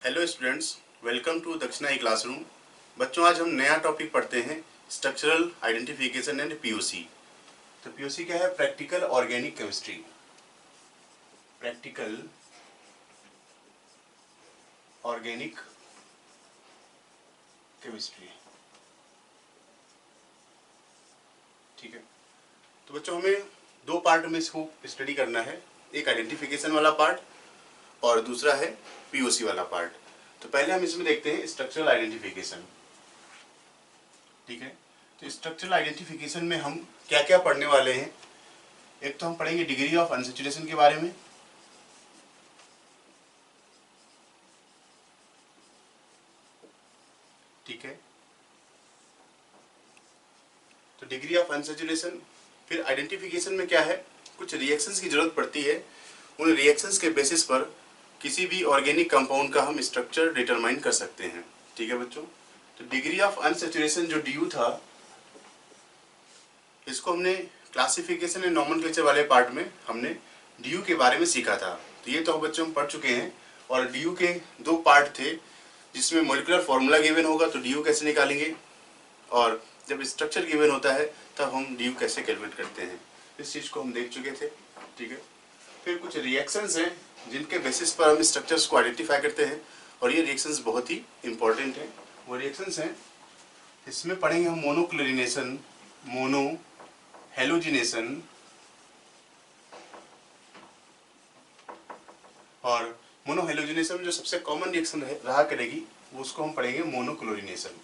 Hello students, welcome to दक्षिणा classroom. बच्चों, आज हम नया टॉपिक पढ़ते हैं, स्ट्रक्चरल आइडेंटिफिकेशन एंड पीओसी। तो पीओसी क्या है? Practical organic chemistry. Practical organic chemistry, ठीक है। तो बच्चों, हमें दो पार्ट में इसको स्टडी करना है, एक आइडेंटिफिकेशन वाला पार्ट और दूसरा है पीओसी वाला पार्ट। तो पहले हम इसमें देखते हैं स्ट्रक्चरल आइडेंटिफिकेशन, ठीक है। तो स्ट्रक्चरल आइडेंटिफिकेशन में हम क्या क्या पढ़ने वाले हैं? एक तो हम पढ़ेंगे डिग्री ऑफ अनसैचुरेशन के बारे में, ठीक है। तो डिग्री ऑफ अनसैचुरेशन, फिर आइडेंटिफिकेशन में क्या है, कुछ रिएक्शंस की जरूरत पड़ती है। उन रिएक्शंस के बेसिस पर किसी भी ऑर्गेनिक कंपाउंड का हम स्ट्रक्चर डिटरमाइन कर सकते हैं, ठीक है बच्चों। तो डिग्री ऑफ अनसैचुरेशन जो डी था, इसको हमने क्लासिफिकेशन एंड नॉमेनक्लेचर वाले पार्ट में हमने डी के बारे में सीखा था। तो ये तो बच्चों हम पढ़ चुके हैं। और डी के दो पार्ट थे, जिसमें मॉलिक्यूलर फॉर्मूला गिवन होगा तो डी कैसे निकालेंगे, और जब स्ट्रक्चर गिवन होता है तब हम डी कैसे कैलकुलेट करते हैं, इस चीज़ को हम देख चुके थे, ठीक है। फिर कुछ रिएक्शंस हैं जिनके बेसिस पर हम स्ट्रक्चर्स को आइडेंटिफाई करते हैं, और ये रिएक्शंस बहुत ही इंपॉर्टेंट हैं। वो रिएक्शंस हैं, इसमें पढ़ेंगे हम मोनोक्लोरिनेशन, मोनो हेलोजिनेशन और मोनोहेलोजिनेशन में जो सबसे कॉमन रिएक्शन रहा करेगी वो उसको हम पढ़ेंगे मोनोक्लोरिनेशन,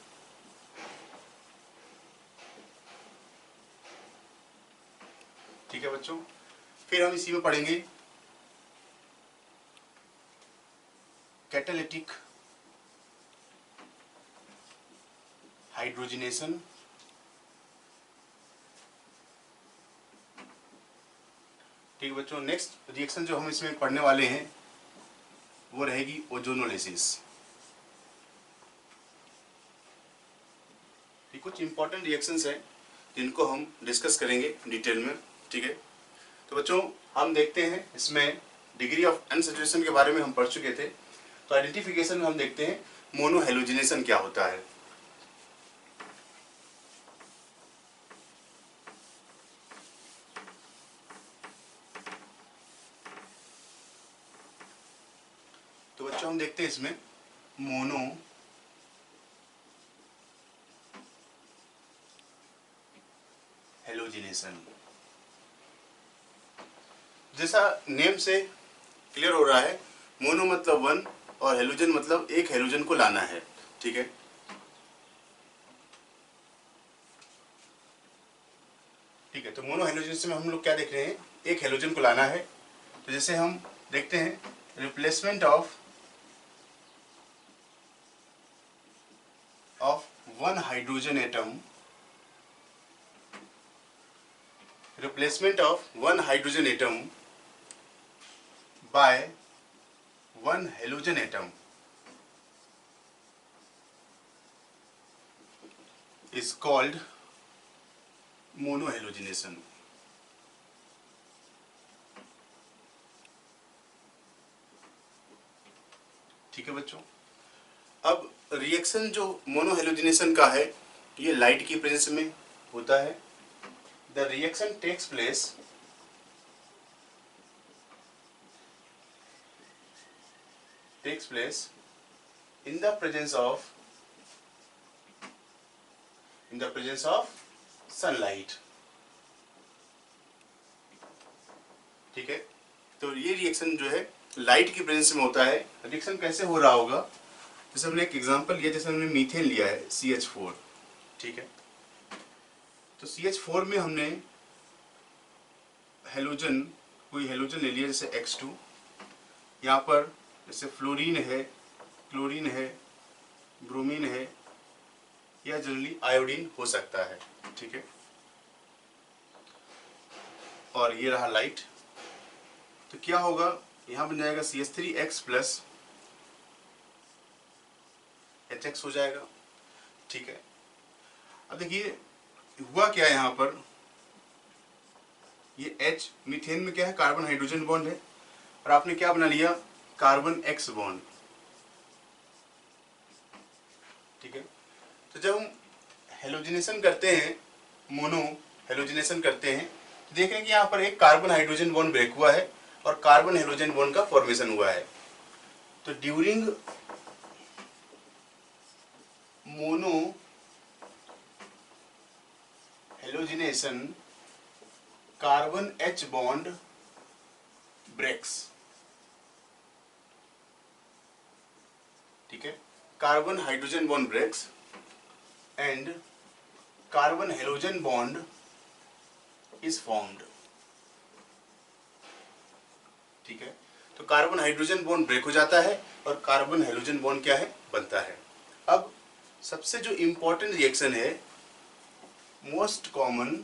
ठीक है बच्चों। फिर हम इसी में पढ़ेंगे कैटालिटिक हाइड्रोजिनेशन, ठीक है बच्चों। नेक्स्ट रिएक्शन जो हम इसमें पढ़ने वाले हैं वो रहेगी ओजोनोलिसिस। ये कुछ इंपॉर्टेंट रिएक्शंस हैं जिनको हम डिस्कस करेंगे डिटेल में, ठीक है। तो बच्चों, हम देखते हैं इसमें डिग्री ऑफ अनसैचुरेशन के बारे में हम पढ़ चुके थे। तो आइडेंटिफिकेशन में हम देखते हैं मोनोहेलोजिनेशन क्या होता है। तो बच्चों, हम देखते हैं इसमें मोनो हेलोजिनेशन, जैसा नेम से क्लियर हो रहा है, मोनो मतलब वन और हेलोजन मतलब एक हेलोजन को लाना है, ठीक है। ठीक है, तो मोनो हेलोजिनेशन में हम लोग क्या देख रहे हैं, एक हेलोजन को लाना है। तो जैसे हम देखते हैं replacement of one hydrogen atom, replacement of one hydrogen atom by one halogen atom is called monohalogenation, ठीक है बच्चों। अब रिएक्शन जो मोनोहेलोजिनेशन का है, ये लाइट की प्रेजेंस में होता है। The reaction takes place in the presence of sunlight, ठीक है। तो ये रिएक्शन जो है लाइट की प्रेजेंस में होता है। रिएक्शन कैसे हो रहा होगा, जैसे हमने एक एग्जांपल लिया, जैसे हमने मीथेन लिया है CH4, ठीक है। तो CH4 में हमने हेलोजन, कोई हेलोजन ले लिया जैसे X2, यहाँ पर जैसे फ्लोरीन है, क्लोरीन है, ब्रोमीन है, या जनरली आयोडीन हो सकता है, ठीक है। और ये रहा लाइट, तो क्या होगा, यहाँ बन जाएगा CH3X प्लस HX हो जाएगा, ठीक है। अब देखिए हुआ क्या है यहाँ पर, ये H मीथेन में क्या है, कार्बन हाइड्रोजन बॉन्ड है, और आपने क्या बना लिया, कार्बन X बॉन्ड, ठीक है। तो जब हम हेलोजिनेशन करते हैं, मोनो हेलोजिनेशन करते हैं, तो देखें कि यहाँ पर एक कार्बन हाइड्रोजन बॉन्ड ब्रेक हुआ है और कार्बन हेलोजन बॉन्ड का फॉर्मेशन हुआ है। तो during mono halogenation carbon H bond breaks, ठीक है, carbon hydrogen bond breaks and carbon halogen bond is formed, ठीक है। तो कार्बन हाइड्रोजन बॉन्ड ब्रेक हो जाता है और कार्बन हेलोजन बॉन्ड क्या है, बनता है। अब सबसे जो इंपॉर्टेंट रिएक्शन है, most common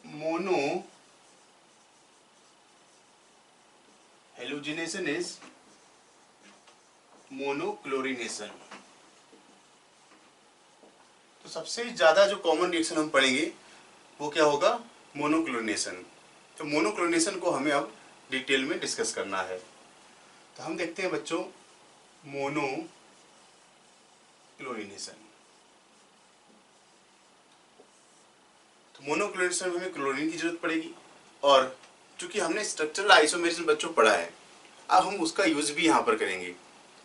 mono halogenation is monochlorination. तो सबसे ज्यादा जो कॉमन रिएक्शन हम पढ़ेंगे वो क्या होगा, मोनोक्लोरिनेशन। तो मोनोक्लोरिनेशन को हमें अब डिटेल में डिस्कस करना है। तो हम देखते हैं बच्चों मोनोक्लोरिनेशन। तो मोनोक्लोरिनेशन में हमें क्लोरीन की जरूरत पड़ेगी, और चूंकि हमने स्ट्रक्चरल आइसोमेरिज्म बच्चों पढ़ा है, अब हम उसका यूज भी यहाँ पर करेंगे।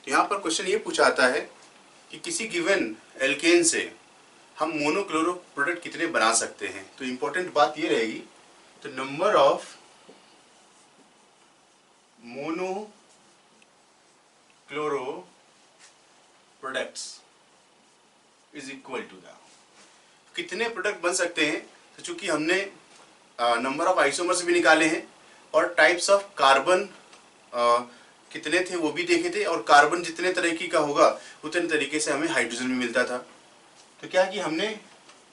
तो यहाँ पर क्वेश्चन ये पूछा आता है कि किसी गिवन एल्केन से हम मोनोक्लोरो प्रोडक्ट कितने बना सकते हैं। तो इंपॉर्टेंट बात ये रहेगी, तो number of monochloro products is equal to the, कितने प्रोडक्ट बन सकते हैं। तो चूंकि हमने नंबर ऑफ आइसोमर्स भी निकाले हैं और टाइप्स ऑफ कार्बन कितने थे वो भी देखे थे, और कार्बन जितने तरीके का होगा उतने तरीके से हमें हाइड्रोजन भी मिलता था। तो क्या कि हमने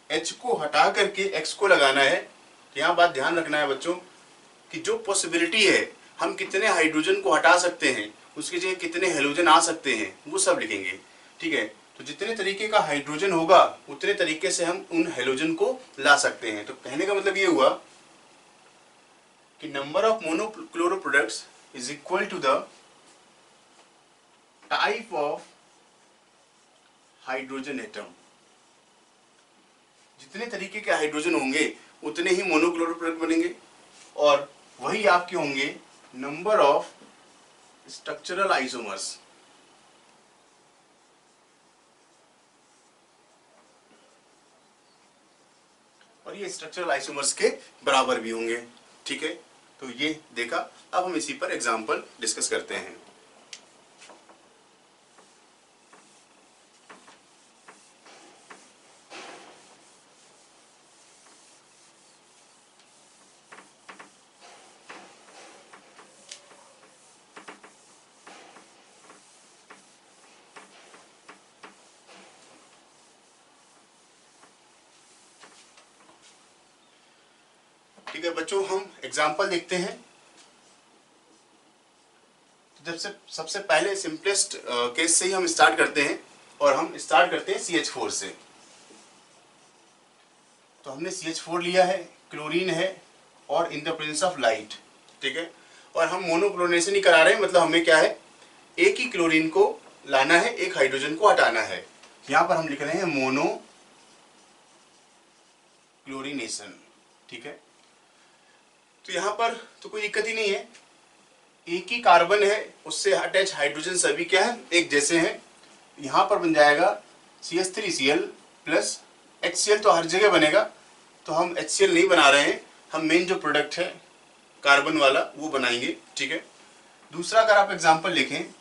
H को हटा करके X को लगाना है। तो यहाँ बात ध्यान रखना है बच्चों कि जो पॉसिबिलिटी है हम कितने हाइड्रोजन को हटा सकते हैं, उसकी जगह कितने हेलोजन आ सकते हैं, वो सब लिखेंगे, ठीक है। तो जितने तरीके का हाइड्रोजन होगा उतने तरीके से हम उन हेलोजन को ला सकते हैं। तो कहने का मतलब ये हुआ कि number of monochloro products is equal to the type of hydrogen atom. जितने तरीके के हाइड्रोजन होंगे उतने ही मोनोक्लोरो प्रोडक्ट बनेंगे, और वही आपके होंगे नंबर ऑफ स्ट्रक्चरल आइसोमर्स। और ये स्ट्रक्चरल आइसोमर्स के बराबर भी होंगे, ठीक है। तो ये देखा। अब हम इसी पर एग्जांपल डिस्कस करते हैं। ठीक है बच्चों, हम एग्जाम्पल देखते हैं। तो जब सबसे पहले सिंपलेस्ट केस से ही हम स्टार्ट करते हैं, और हम स्टार्ट करते हैं CH4 से। तो हमने CH4 लिया है, क्लोरीन है, और in the presence of light, ठीक है। और हम मोनोक्लोरिनेशन ही करा रहे हैं, मतलब हमें क्या है, एक ही क्लोरीन को लाना है, एक हाइड्रोजन को हटाना है। यहां पर हम लिख रहे हैं मोनोक्लोरिनेशन, ठीक है। तो यहाँ पर तो कोई दिक्कत ही नहीं है, एक ही कार्बन है, उससे अटैच हाइड्रोजन सभी क्या है, एक जैसे हैं। यहाँ पर बन जाएगा CH3Cl प्लस HCl, तो हर जगह बनेगा। तो हम HCl नहीं बना रहे हैं, हम मेन जो प्रोडक्ट है कार्बन वाला वो बनाएंगे, ठीक है। दूसरा अगर आप एग्जाम्पल लिखें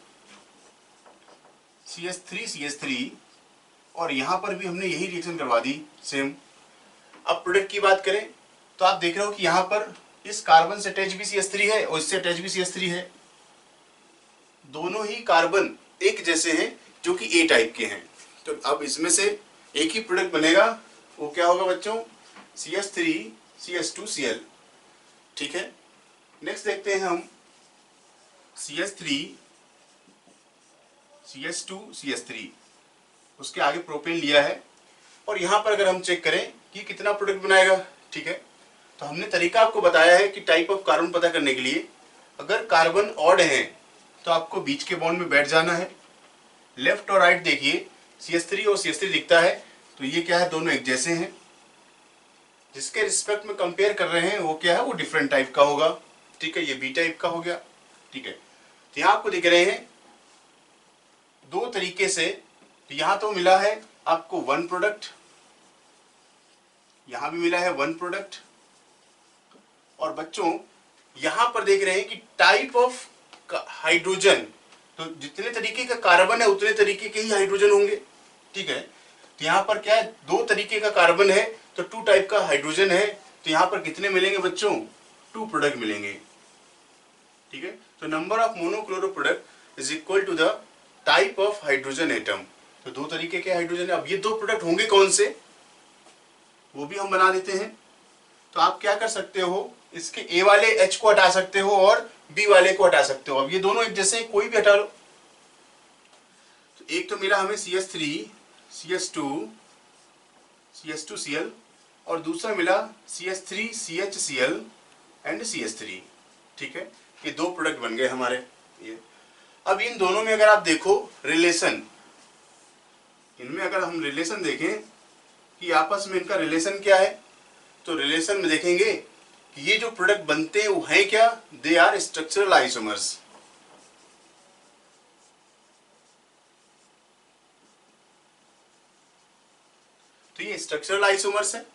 CH3 और यहाँ पर भी हमने यही रिएक्शन करवा दी सेम। अब प्रोडक्ट की बात करें तो आप देख रहे हो कि यहाँ पर इस कार्बन से अटैच भी CH3 है और इससे अटैच भी CH3 है। दोनों ही कार्बन एक जैसे हैं जो कि A टाइप के हैं। तो अब इसमें से एक ही प्रोडक्ट बनेगा, वो क्या होगा बच्चों, CH3 CH2Cl, ठीक है। नेक्स्ट देखते हैं हम CH3 CH2 CH3, उसके आगे प्रोपेन लिया है, और यहाँ पर अगर हम चेक करें कि कितना प्रोडक्ट बनाएगा, ठीक है। तो हमने तरीका आपको बताया है कि टाइप ऑफ कार्बन पता करने के लिए, अगर कार्बन ऑड है तो आपको बीच के बॉन्ड में बैठ जाना है। लेफ्ट और राइट देखिए, CH3 और CH3 दिखता है, तो ये क्या है, दोनों एक जैसे हैं। जिसके रिस्पेक्ट में कंपेयर कर रहे हैं वो क्या है, वो डिफरेंट टाइप का होगा। ठीक है, ये बी टाइप का हो गया। ठीक है, तो यहाँ आपको दिख रहे हैं दो तरीके से। तो यहाँ तो मिला है आपको वन प्रोडक्ट, यहाँ भी मिला है वन प्रोडक्ट। और बच्चों यहाँ पर देख रहे हैं कि टाइप ऑफ हाइड्रोजन, तो जितने तरीके का कार्बन है उतने तरीके के ही हाइड्रोजन होंगे। ठीक है, तो यहाँ पर क्या है, दो तरीके का कार्बन है तो टू टाइप का हाइड्रोजन है। तो यहाँ पर कितने मिलेंगे बच्चों, टू प्रोडक्ट मिलेंगे। ठीक है, तो number of monochloro product is equal to the type of hydrogen atom. तो दो तरीके के हाइड्रोजन है। अब ये दो प्रोडक्ट होंगे कौन से, वो भी हम बना देते हैं। तो आप क्या कर सकते हो, इसके ए वाले H को हटा सकते हो और B वाले को हटा सकते हो। अब ये दोनों एक जैसे, कोई भी हटा लो। तो एक तो मिला हमें CH3 CH2 CH2Cl और दूसरा मिला CH3 CHCl एंड CH3। ठीक है, ये दो प्रोडक्ट बन गए हमारे ये। अब इन दोनों में अगर आप देखो रिलेशन, इनमें अगर हम रिलेशन देखें कि आपस में इनका रिलेशन क्या है, तो रिलेशन में देखेंगे कि ये जो प्रोडक्ट बनते हैं वो हैं क्या, दे आर स्ट्रक्चरल आइसोमर्स। तो ये स्ट्रक्चरल आइसोमर्स है।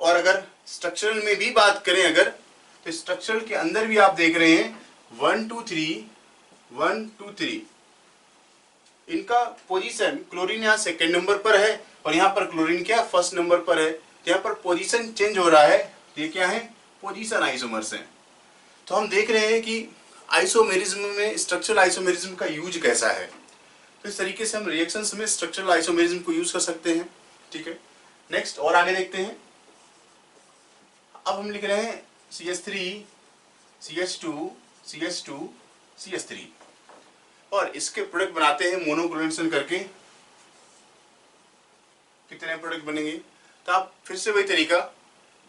और अगर स्ट्रक्चरल में भी बात करें अगर, तो स्ट्रक्चरल के अंदर भी आप देख रहे हैं 1 2 3 1 2 3, इनका पोजीशन, क्लोरीन यहाँ सेकेंड नंबर पर है और यहाँ पर क्लोरीन क्या फर्स्ट नंबर पर है। तो यहाँ पर पोजीशन चेंज हो रहा है, तो ये क्या है, पोजीशन आइसोमर्स है। तो हम देख रहे हैं कि आइसोमेरिज्म में स्ट्रक्चरल आइसोमेरिज्म का यूज कैसा है। तो इस तरीके से हम रिएक्शंस में स्ट्रक्चरल आइसोमेरिज्म को यूज कर सकते हैं। ठीक है, नेक्स्ट और आगे देखते हैं। अब हम लिख रहे हैं CH3 CH2 CH2 CH3 और इसके प्रोडक्ट बनाते हैं मोनोक्लोरिनेशन करके। कितने प्रोडक्ट बनेंगे, तो आप फिर से वही तरीका,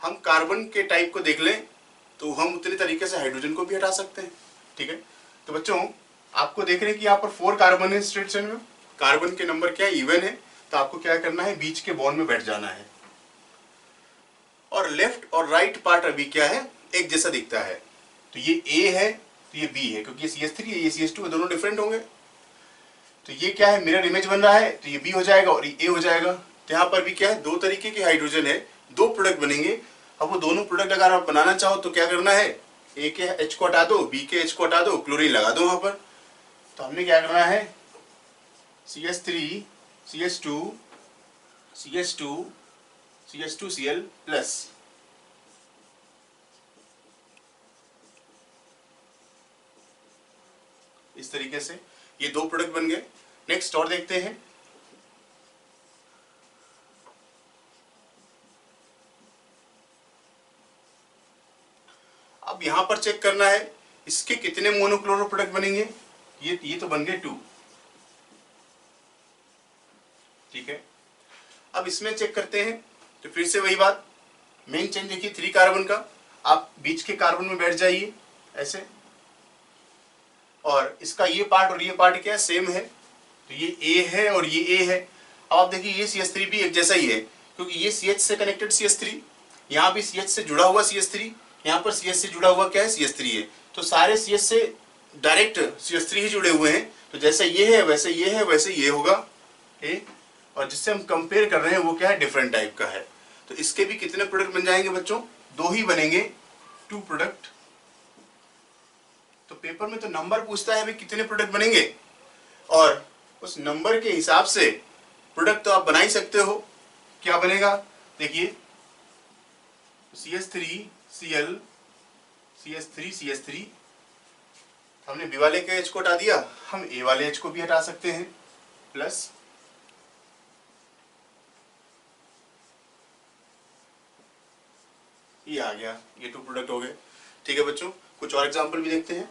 हम कार्बन के टाइप को देख लें तो हम उतने तरीके से हाइड्रोजन को भी हटा सकते हैं। ठीक है, तो बच्चों आपको देख रहे हैं कि यहाँ पर 4 कार्बन है स्ट्रेट चेन में, कार्बन के नंबर क्या है, इवन है। तो आपको क्या करना है, बीच के बॉन्ड में बैठ जाना है। और लेफ्ट और राइट पार्ट अभी क्या है, एक जैसा दिखता है। तो ये A है तो ये B है, क्योंकि ये CH3 है ये CH2 है, दोनों डिफरेंट होंगे। तो ये क्या है, मिरर इमेज बन रहा है, तो ये B हो जाएगा और ये A हो जाएगा। तो यहाँ पर भी क्या है, दो तरीके के हाइड्रोजन है, दो प्रोडक्ट बनेंगे। अब वो दोनों प्रोडक्ट अगर आप बनाना चाहो तो क्या करना है, A के H को हटा दो, B के H को हटा दो, क्लोरीन लगा दो वहां पर। तो हमने क्या करना है, CH3 CH2 CH2 CH2Cl plus, इस तरीके से ये दो प्रोडक्ट बन गए। नेक्स्ट और देखते हैं। अब यहां पर चेक करना है इसके कितने मोनोक्लोरो प्रोडक्ट बनेंगे। ये तो बन गए 2। ठीक है, अब इसमें चेक करते हैं। तो फिर से वही बात, मेन चेंज देखिए 3 कार्बन का, आप बीच के कार्बन में बैठ जाइए ऐसे, और इसका ये पार्ट और ये पार्ट क्या है, सेम है। तो ये A है और ये A है। अब आप देखिए ये CH3 भी एक जैसा ही है, क्योंकि ये CH से कनेक्टेड CH3, यहाँ भी CH से जुड़ा हुआ CH3, यहाँ पर CH से जुड़ा हुआ क्या है, CH3 है। तो सारे CH से डायरेक्ट CH3 ही जुड़े हुए हैं। तो जैसे ये है वैसे ये है वैसे ये होगा A, और जिससे हम कंपेयर कर रहे हैं वो क्या है, डिफरेंट टाइप का है। तो इसके भी कितने प्रोडक्ट बन जाएंगे बच्चों, 2 ही बनेंगे, 2 प्रोडक्ट। तो पेपर में तो नंबर पूछता है भाई कितने प्रोडक्ट बनेंगे, और उस नंबर के हिसाब से प्रोडक्ट तो आप बना ही सकते हो। क्या बनेगा, देखिए CH3Cl CH3 CH3, हमने B वाले के H को हटा दिया, हम A वाले H को भी हटा सकते हैं, प्लस ये आ गया, ये 2 प्रोडक्ट हो गए। ठीक है बच्चों, कुछ और एग्जांपल भी देखते हैं।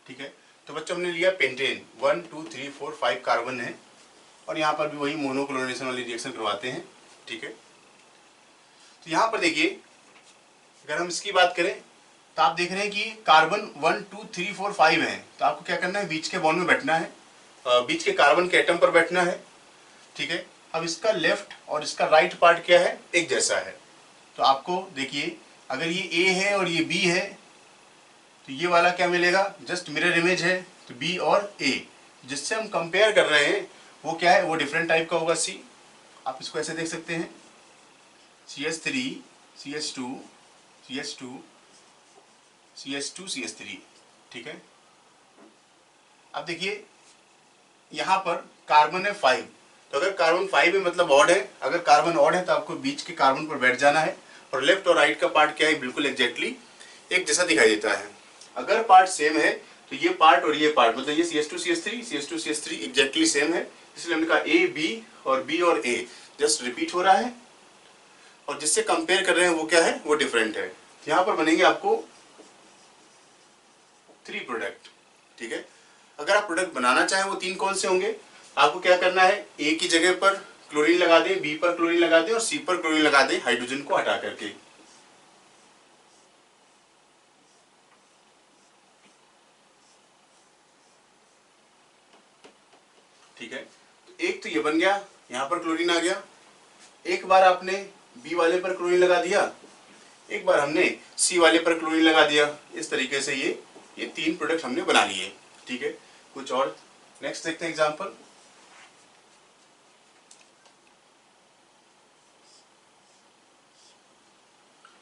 ठीक है। तो बच्चों हमने लिया पेंटेन, 1 2 3 4 5 कार्बन है, और यहाँ पर भी वही मोनोक्लोरिनेशन वाली रिएक्शन करवाते हैं। ठीक है। तो यहाँ पर देखिए, अगर हम इसकी बात करें तो आप देख रहे हैं कि कार्बन 1 2 3 4 5 है, तो आपको क्या करना है, बीच के बॉन्ड में बैठना है, बीच के कार्बन के एटम पर बैठना है। ठीक है। अब इसका लेफ्ट और इसका राइट पार्ट क्या है, एक जैसा है। तो आपको देखिए, अगर ये ए है और ये बी है, तो ये वाला क्या मिलेगा, जस्ट मिरर इमेज है, तो बी और ए। जिससे हम कंपेयर कर रहे हैं वो क्या है, वो डिफरेंट टाइप का होगा, सी। आप इसको ऐसे देख सकते हैं, CH3 CH2 CH2 CH2 CH3। ठीक है। अब देखिए यहाँ पर कार्बन है 5, तो अगर कार्बन 5 है मतलब ऑड है, अगर कार्बन ऑड है तो आपको बीच के कार्बन पर बैठ जाना है, और लेफ्ट और राइट का पार्ट क्या है, बिल्कुल एग्जैक्टली एक जैसा दिखाई देता है। अगर पार्ट सेम है तो ये पार्ट और ये पार्ट, मतलब ये CH2 CH3 CH2 CH3 exactly same है, इसलिए हमने कहा A B और B और A जस्ट रिपीट हो रहा है, और जिससे कंपेयर कर रहे हैं वो क्या है, वो डिफरेंट है। यहाँ पर बनेंगे आपको 3 प्रोडक्ट। ठीक है। अगर आप प्रोडक्ट बनाना चाहें वो 3 कौन से होंगे, आपको क्या करना है, ए की जगह पर क्लोरीन लगा दें, बी पर क्लोरीन लगा दें और सी पर क्लोरीन लगा दें, हाइड्रोजन को हटा करके। ठीक है। तो एक तो ये बन गया, यहां पर क्लोरीन आ गया। एक बार आपने बी वाले पर क्लोरीन लगा दिया, एक बार हमने सी वाले पर क्लोरीन लगा दिया। इस तरीके से ये 3 प्रोडक्ट हमने बना लिए। ठीक है। कुछ और नेक्स्ट देखते हैं एग्जांपल।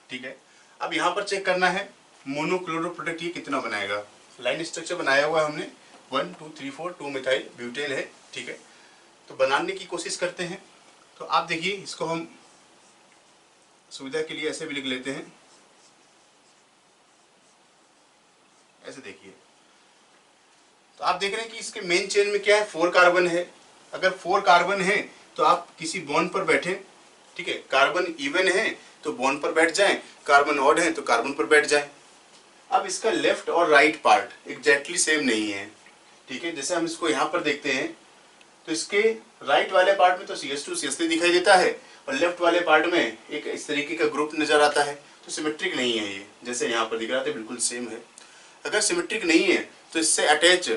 ठीक है। अब यहां पर चेक करना है मोनोक्लोरो प्रोडक्ट ये कितना बनाएगा। लाइन स्ट्रक्चर बनाया हुआ है हमने, 1 2 3 4 2 मिथाइल ब्यूटेन है। ठीक है। तो बनाने की कोशिश करते हैं। तो आप देखिए, इसको हम सुविधा के लिए ऐसे भी लिख लेते हैं, ऐसे देखिए। तो आप देख रहे हैं कि इसके मेन चेन में क्या है, 4 कार्बन है। अगर 4 कार्बन है तो आप किसी बॉन्ड पर बैठे। ठीक है। कार्बन इवन है तो बॉन्ड पर बैठ जाएं, कार्बन ऑड है तो कार्बन पर बैठ जाएं। अब इसका लेफ्ट और राइट पार्ट एग्जैक्टली सेम नहीं है। ठीक है। जैसे हम इसको यहाँ पर देखते हैं तो इसके राइट वाले पार्ट में तो CH2 CH3 दिखाई देता है, और लेफ्ट वाले पार्ट में एक इस तरीके का ग्रुप नजर आता है। तो सिमेट्रिक नहीं है ये, जैसे यहाँ पर दिख रहा था बिल्कुल सेम है। अगर सिमेट्रिक नहीं है तो इससे अटैच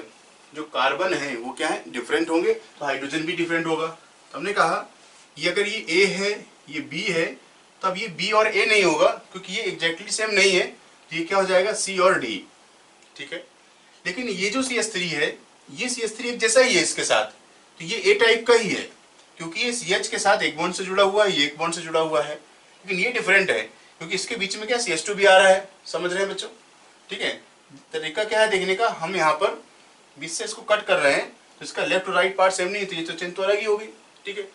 जो कार्बन है वो क्या है, डिफरेंट होंगे, तो हाइड्रोजन भी डिफरेंट होगा। तो हमने कहा ये अगर ये A है ये B है, तो अब ये B और A नहीं होगा क्योंकि ये एग्जैक्टली सेम नहीं है, तो ये क्या हो जाएगा, C और D। ठीक है। लेकिन ये जो CH3 है, ये CH3 एक जैसा ही है इसके साथ, तो ये A टाइप का ही है, क्योंकि ये CH के साथ एक बॉन्ड से जुड़ा हुआ है, ये एक बॉन्ड से जुड़ा हुआ है। लेकिन ये डिफरेंट है क्योंकि इसके बीच में क्या CH2 भी आ रहा है। समझ रहे हैं बच्चों। ठीक है। तरीका क्या है देखने का, हम यहाँ पर बीच से इसको कट कर रहे हैं, तो इसका लेफ्ट और राइट पार्ट सेम नहीं है, तो ये तो चेन तो अलग ही होगी। ठीक है।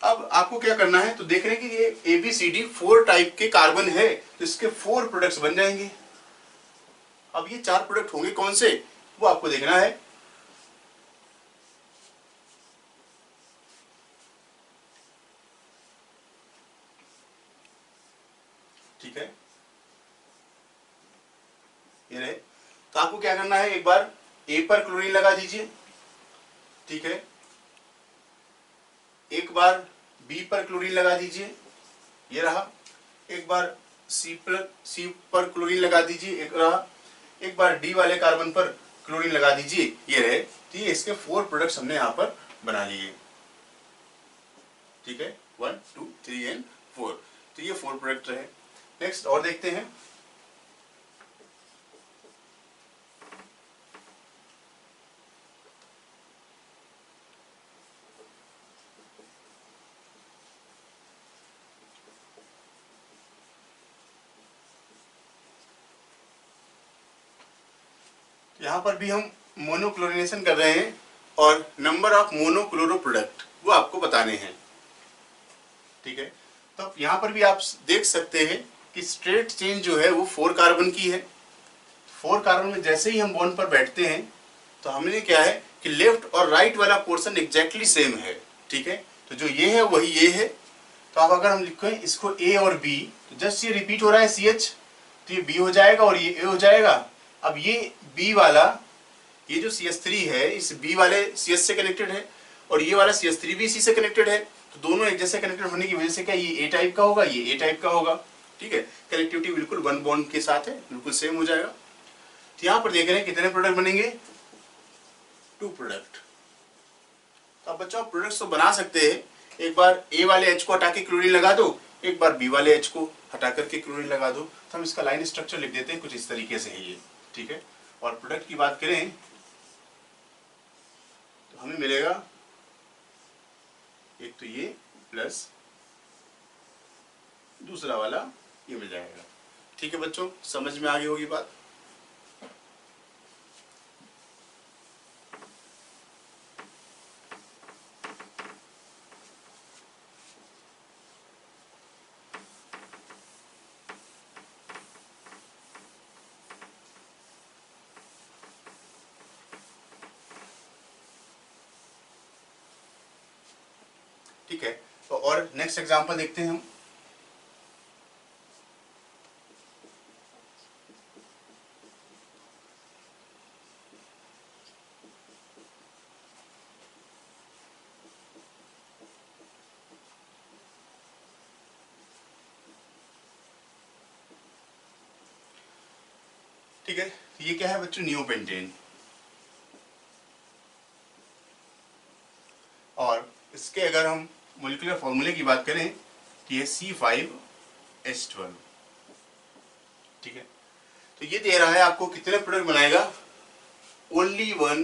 अब आपको क्या करना है, तो देख रहे हैं कि ये ABCD 4 टाइप के कार्बन है, तो इसके 4 प्रोडक्ट्स बन जाएंगे। अब ये 4 प्रोडक्ट होंगे कौन से, वो आपको देखना है। ठीक है। ये रहे। तो आपको क्या करना है, एक बार A पर क्लोरीन लगा दीजिए। ठीक है। एक बार B पर क्लोरीन लगा दीजिए, ये रहा। एक बार C पर क्लोरीन लगा दीजिए, एक रहा। एक बार D वाले कार्बन पर क्लोरीन लगा दीजिए, ये रहे। तो ये इसके 4 प्रोडक्ट्स हमने यहाँ पर बना लिए। ठीक है। 1 2 3 एंड 4, तो ये 4 प्रोडक्ट रहे। नेक्स्ट और देखते हैं। यहाँ पर भी हम मोनोक्लोरिनेशन कर रहे हैं, और नंबर ऑफ मोनोक्लोरो प्रोडक्ट वो आपको बताने हैं। ठीक है। तो यहाँ पर भी आप देख सकते हैं कि स्ट्रेट चेन जो है वो 4 कार्बन की है। 4 कार्बन में जैसे ही हम बॉन्ड पर बैठते हैं तो हमने क्या है कि लेफ्ट और राइट वाला पोर्शन एग्जैक्टली सेम है। ठीक है। तो जो ये है वही ये है। तो अब अगर हम लिखें इसको A और B, तो जस्ट ये रिपीट हो रहा है CH, तो ये B हो जाएगा और ये A हो जाएगा। अब ये B वाला ये जो CH3 है इस B वाले CH से कनेक्टेड है और ये वाला CH3 भी इसी से कनेक्टेड है, तो दोनों एक जैसे कनेक्टेड होने की वजह से क्या ये A टाइप का होगा, ये A टाइप का होगा। ठीक है, कनेक्टिविटी बिल्कुल 1 बॉन्ड के साथ है, बिल्कुल सेम हो जाएगा। तो यहाँ पर देख रहे हैं कितने प्रोडक्ट बनेंगे, 2 प्रोडक्ट। तो अब बच्चों आप प्रोडक्ट्स तो बना सकते हैं, एक बार A वाले H को हटा के क्लोरीन लगा दो, एक बार B वाले H को हटा करके क्लोरीन लगा दो। तो हम इसका लाइन स्ट्रक्चर लिख देते हैं, कुछ इस तरीके से है ये। ठीक है, और प्रोडक्ट की बात करें तो हमें मिलेगा एक तो ये प्लस दूसरा वाला ये मिल जाएगा। ठीक है बच्चों, समझ में आ गई होगी बात। ठीक है, तो और नेक्स्ट एग्जांपल देखते हैं हम। ठीक है, ये क्या है बच्चों, नियोपेंटेन। और इसके अगर हम मॉलिक्यूलर फॉर्मूले की बात करें तो ये C5H12। ठीक है, तो ये दे रहा है आपको कितने प्रोडक्ट बनाएगा, ओनली वन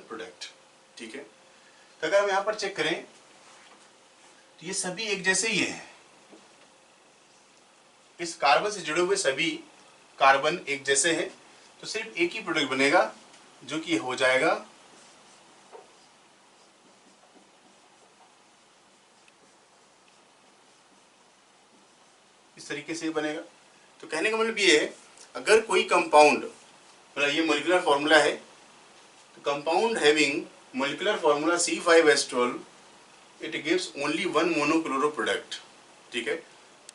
प्रोडक्ट। ठीक है, तो अगर हम यहां पर चेक करें तो ये सभी एक जैसे ही हैं, इस कार्बन से जुड़े हुए सभी कार्बन एक जैसे हैं, तो सिर्फ एक ही प्रोडक्ट बनेगा जो कि हो जाएगा इस तरीके से बनेगा। तो कहने का मतलब ये है, अगर कोई कंपाउंड, मतलब ये मॉलिक्यूलर फॉर्मूला है, तो compound having molecular formula C5H12 it gives only one monochloro product. ठीक है,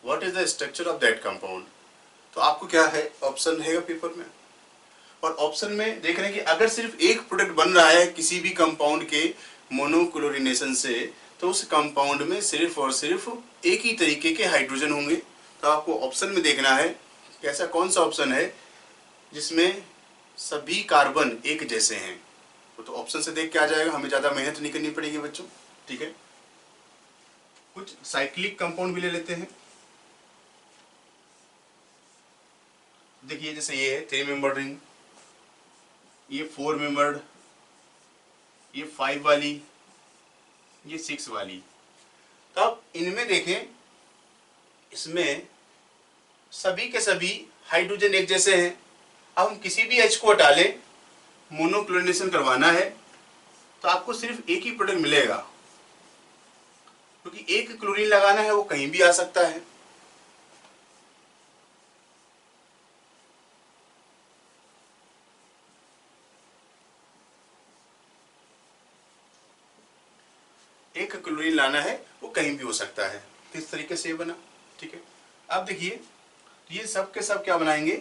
what is the structure of that compound. तो आपको क्या है, ऑप्शन रहेगा पेपर में, और ऑप्शन में देख रहे हैं कि अगर सिर्फ एक प्रोडक्ट बन रहा है किसी भी कंपाउंड के मोनोक्लोरिनेशन से, तो उस कंपाउंड में सिर्फ और सिर्फ एक ही तरीके के हाइड्रोजन होंगे। तो आपको ऑप्शन में देखना है कि ऐसा कौन सा ऑप्शन है जिसमें सभी कार्बन एक जैसे हैं। तो ऑप्शन से देख के आ जाएगा, हमें ज़्यादा मेहनत नहीं करनी पड़ेगी बच्चों। ठीक है, कुछ साइक्लिक कंपाउंड भी ले लेते हैं। देखिए जैसे ये है 3 मेंबर्ड रिंग, ये 4 मेंबर्ड, ये 5 वाली, ये 6 वाली। तब इनमें देखें, इसमें सभी के सभी हाइड्रोजन एक जैसे हैं। अब हम किसी भी H को हटा लें, मोनोक्लोरिनेशन करवाना है तो आपको सिर्फ एक ही प्रोडक्ट मिलेगा, क्योंकि एक क्लोरीन लगाना है वो कहीं भी आ सकता है। एक क्लोरीन लाना है वो कहीं भी हो सकता है। किस तरीके से ये बना। ठीक है, अब देखिए ये सब के सब क्या बनाएंगे,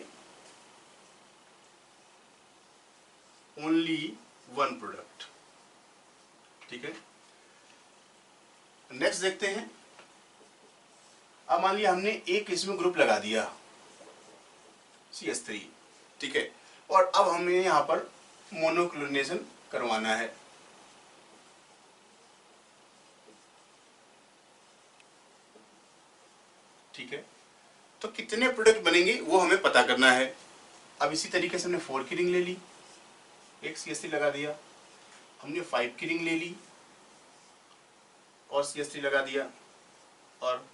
ओनली वन प्रोडक्ट। ठीक है, नेक्स्ट देखते हैं। अब मान लिया हमने एक इसमें ग्रुप लगा दिया CH3। ठीक है, और अब हमें यहां पर मोनोक्लोरिनेशन करवाना है। ठीक है, तो कितने प्रोडक्ट बनेंगे वो हमें पता करना है। अब इसी तरीके से हमने 4 की रिंग ले ली, एक CH3 लगा दिया, हमने 5 की रिंग ले ली और CH3 लगा दिया, और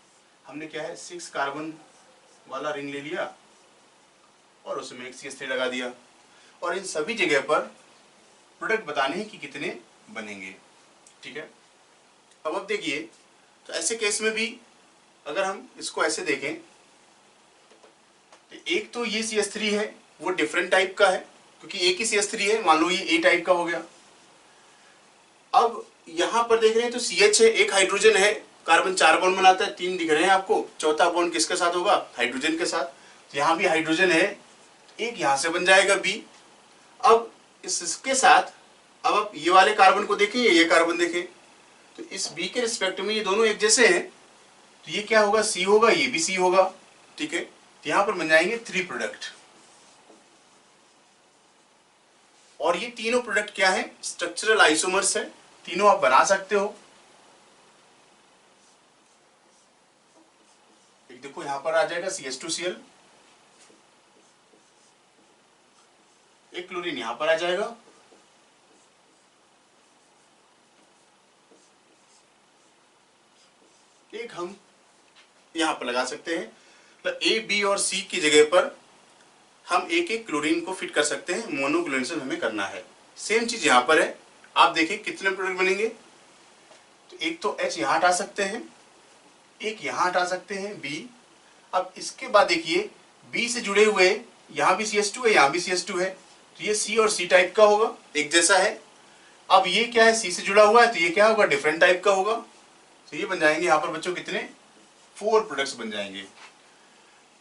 हमने क्या है 6 कार्बन वाला रिंग ले लिया और उसमें एक CH3 लगा दिया, और इन सभी जगह पर प्रोडक्ट बताने हैं कि कितने बनेंगे। ठीक है, अब देखिए, तो ऐसे केस में भी अगर हम इसको ऐसे देखें तो एक तो ये CH3 है वो डिफरेंट टाइप का है, क्योंकि एक ही CH3 है, मान लो ये A टाइप का हो गया। अब यहां पर देख रहे हैं तो CH है, एक हाइड्रोजन है, कार्बन 4 बॉन्ड बनाता है, 3 दिख रहे हैं आपको, चौथा बॉन्ड किसके साथ होगा, हाइड्रोजन के साथ। तो यहाँ भी हाइड्रोजन है, एक यहां से बन जाएगा बी। अब इसके साथ अब आप ये वाले कार्बन को देखें, ये कार्बन देखें, तो इस बी के रिस्पेक्ट में ये दोनों एक जैसे हैं, तो ये क्या होगा, सी होगा, ये भी सी होगा, ठीक है। तो यहां पर बन जाएंगे 3 प्रोडक्ट। और ये तीनों प्रोडक्ट क्या है, स्ट्रक्चरल आइसोमर्स है, तीनों आप बना सकते हो। एक देखो यहां पर आ जाएगा CH2Cl, एक क्लोरीन यहां पर आ जाएगा, एक हम यहां पर लगा सकते हैं। तो ए, बी और सी की जगह पर हम एक एक क्लोरीन को फिट कर सकते हैं, मोनोक्लोरिनेशन हमें करना है। सेम चीज यहां पर है, आप देखिए कितने प्रोडक्ट बनेंगे। तो एक तो H यहां हटा सकते हैं, एक यहां हटा सकते हैं B। अब इसके बाद देखिए B से जुड़े हुए यहां भी CH2 है, यहां भी CH2 है, तो ये C और C टाइप का होगा, एक जैसा है। अब ये क्या है, C से जुड़ा हुआ है, तो ये क्या होगा, डिफरेंट टाइप का होगा। तो ये बन जाएंगे यहाँ पर बच्चों कितने, 4 प्रोडक्ट्स बन जाएंगे।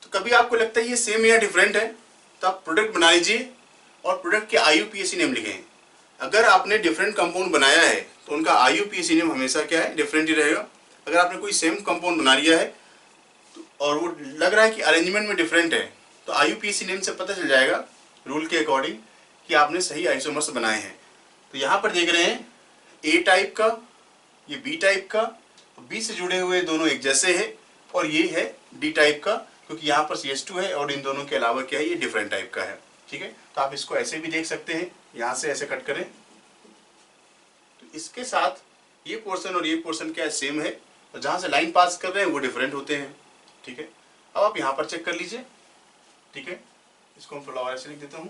तो कभी आपको लगता है ये सेम या डिफरेंट है, तो आप प्रोडक्ट बना लीजिए और प्रोडक्ट के IUPAC नेम लिखें। अगर आपने डिफरेंट कंपाउंड बनाया है तो उनका IUPAC नेम हमेशा क्या है, डिफरेंट ही रहेगा। अगर आपने कोई सेम कंपाउंड बना लिया है तो और वो लग रहा है कि अरेंजमेंट में डिफरेंट है, तो IUPAC नेम से पता चल जाएगा रूल के अकॉर्डिंग कि आपने सही आइसोमर्स बनाए हैं। तो यहाँ पर देख रहे हैं ए टाइप का, ये बी टाइप का, बी से जुड़े हुए दोनों एक जैसे हैं, और ये है डी टाइप का, क्योंकि यहाँ पर CH2 है और इन दोनों के अलावा क्या है, ये डिफरेंट टाइप का है, ठीक है। तो आप इसको ऐसे भी देख सकते हैं, यहाँ से ऐसे कट करें तो इसके साथ ये पोर्शन और ये पोर्शन क्या है, सेम है, और जहाँ से लाइन पास कर रहे हैं वो डिफरेंट होते हैं, ठीक है। अब आप यहाँ पर चेक कर लीजिए, ठीक है। इसको हम थोड़ा और ऐसे लिख देता हूँ,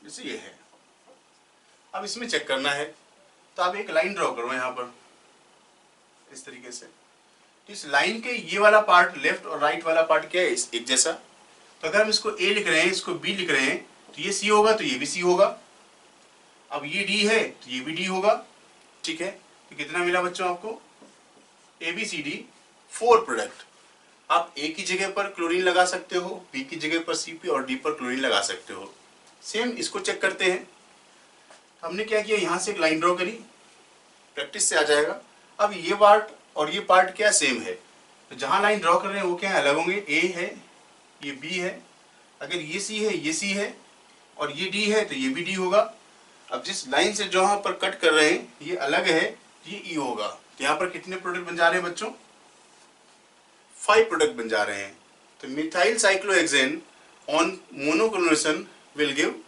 जैसे ये है। अब इसमें चेक करना है तो आप एक लाइन ड्रॉ करो यहाँ पर इस तरीके से। तो इस लाइन के ये वाला पार्ट, लेफ्ट और राइट वाला पार्ट क्या है, एक जैसा। तो अगर हम इसको A लिख रहे हैं, इसको B लिख रहे हैं, तो ये C होगा, तो ये भी C होगा। अब ये D है तो ये भी D होगा, ठीक है। तो कितना मिला बच्चों आपको, ABCD 4 प्रोडक्ट। आप A की जगह पर क्लोरीन लगा सकते हो, B की जगह पर CP और D पर क्लोरीन लगा सकते हो। सेम इसको चेक करते हैं। हमने क्या किया, यहाँ से एक लाइन ड्रॉ करी, प्रैक्टिस से आ जाएगा। अब ये पार्ट और ये पार्ट क्या सेम है, तो जहाँ लाइन ड्रॉ कर रहे हैं वो क्या है, अलग होंगे। A है, ये B है, अगर ये C है, ये C है, और ये D है तो ये भी D होगा। अब जिस लाइन से जहाँ पर कट कर रहे हैं ये अलग है, ये E होगा। तो यहाँ पर कितने प्रोडक्ट बन जा रहे हैं बच्चों, 5 प्रोडक्ट बन जा रहे हैं। तो methyl cyclohexane on monochlorination will give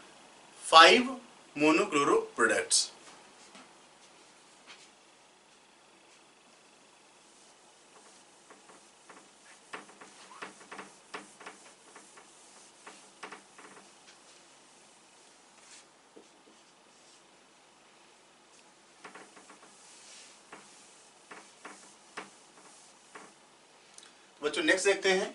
5 monochloro products. बच्चों नेक्स्ट देखते हैं।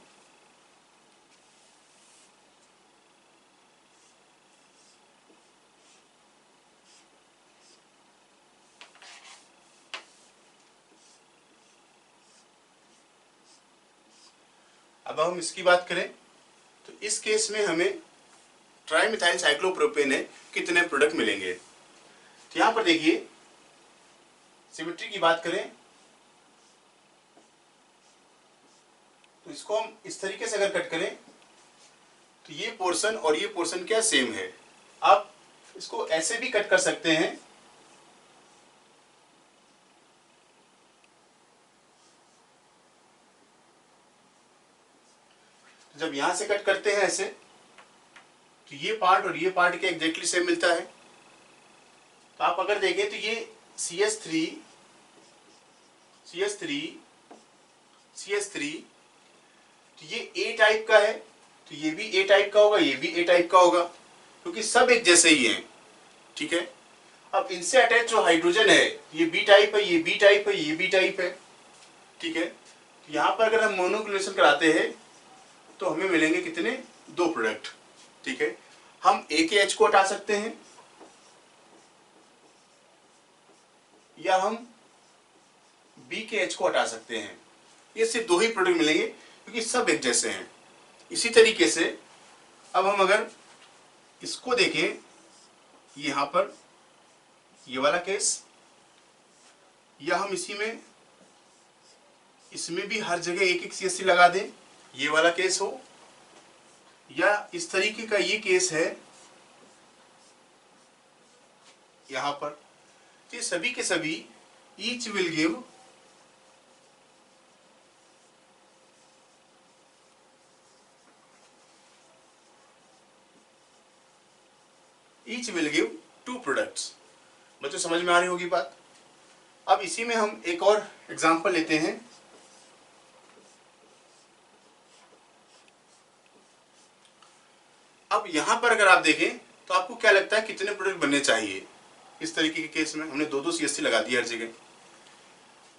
अब हम इसकी बात करें तो इस केस में हमें ट्राइमिथाइल साइक्लोप्रोपेन है कितने प्रोडक्ट मिलेंगे। तो यहां पर देखिए सिमेट्री की बात करें तो इसको हम इस तरीके से अगर कट करें तो ये पोर्शन और ये पोर्शन क्या सेम है। आप इसको ऐसे भी कट कर सकते हैं, तो जब यहां से कट करते हैं ऐसे तो ये पार्ट और ये पार्ट क्या एग्जैक्टली सेम मिलता है। तो आप अगर देखें तो ये CH3 CH3 CH3, तो ये A टाइप का है, तो ये भी A टाइप का होगा, ये भी A टाइप का होगा, क्योंकि सब एक जैसे ही हैं, ठीक है। अब इनसे अटैच जो हाइड्रोजन है ये B टाइप है, ये B टाइप है, ये B टाइप है, ठीक है। तो यहाँ पर अगर हम मोनोक्लोरिनेशन कराते हैं तो हमें मिलेंगे कितने, 2 प्रोडक्ट, ठीक है। हम A के H को हटा सकते हैं या हम B के H को हटा सकते हैं। ये सिर्फ 2 ही प्रोडक्ट मिलेंगे क्योंकि सब एक जैसे हैं, इसी तरीके से अब हम अगर इसको देखें, यहाँ पर ये वाला केस, या हम इसमें भी हर जगह एक एक CH3 लगा दें, ये वाला केस हो, या इस तरीके का ये केस है यहां पर, ये सभी के सभी each will give two products. बच्चों समझ में आ रही होगी बात। अब इसी में हम एक और एग्जांपल लेते हैं। अब यहां पर अगर आप देखें तो आपको क्या लगता है कितने प्रोडक्ट बनने चाहिए? इस तरीके के केस में हमने दो CH3 लगा दिया हर जगह।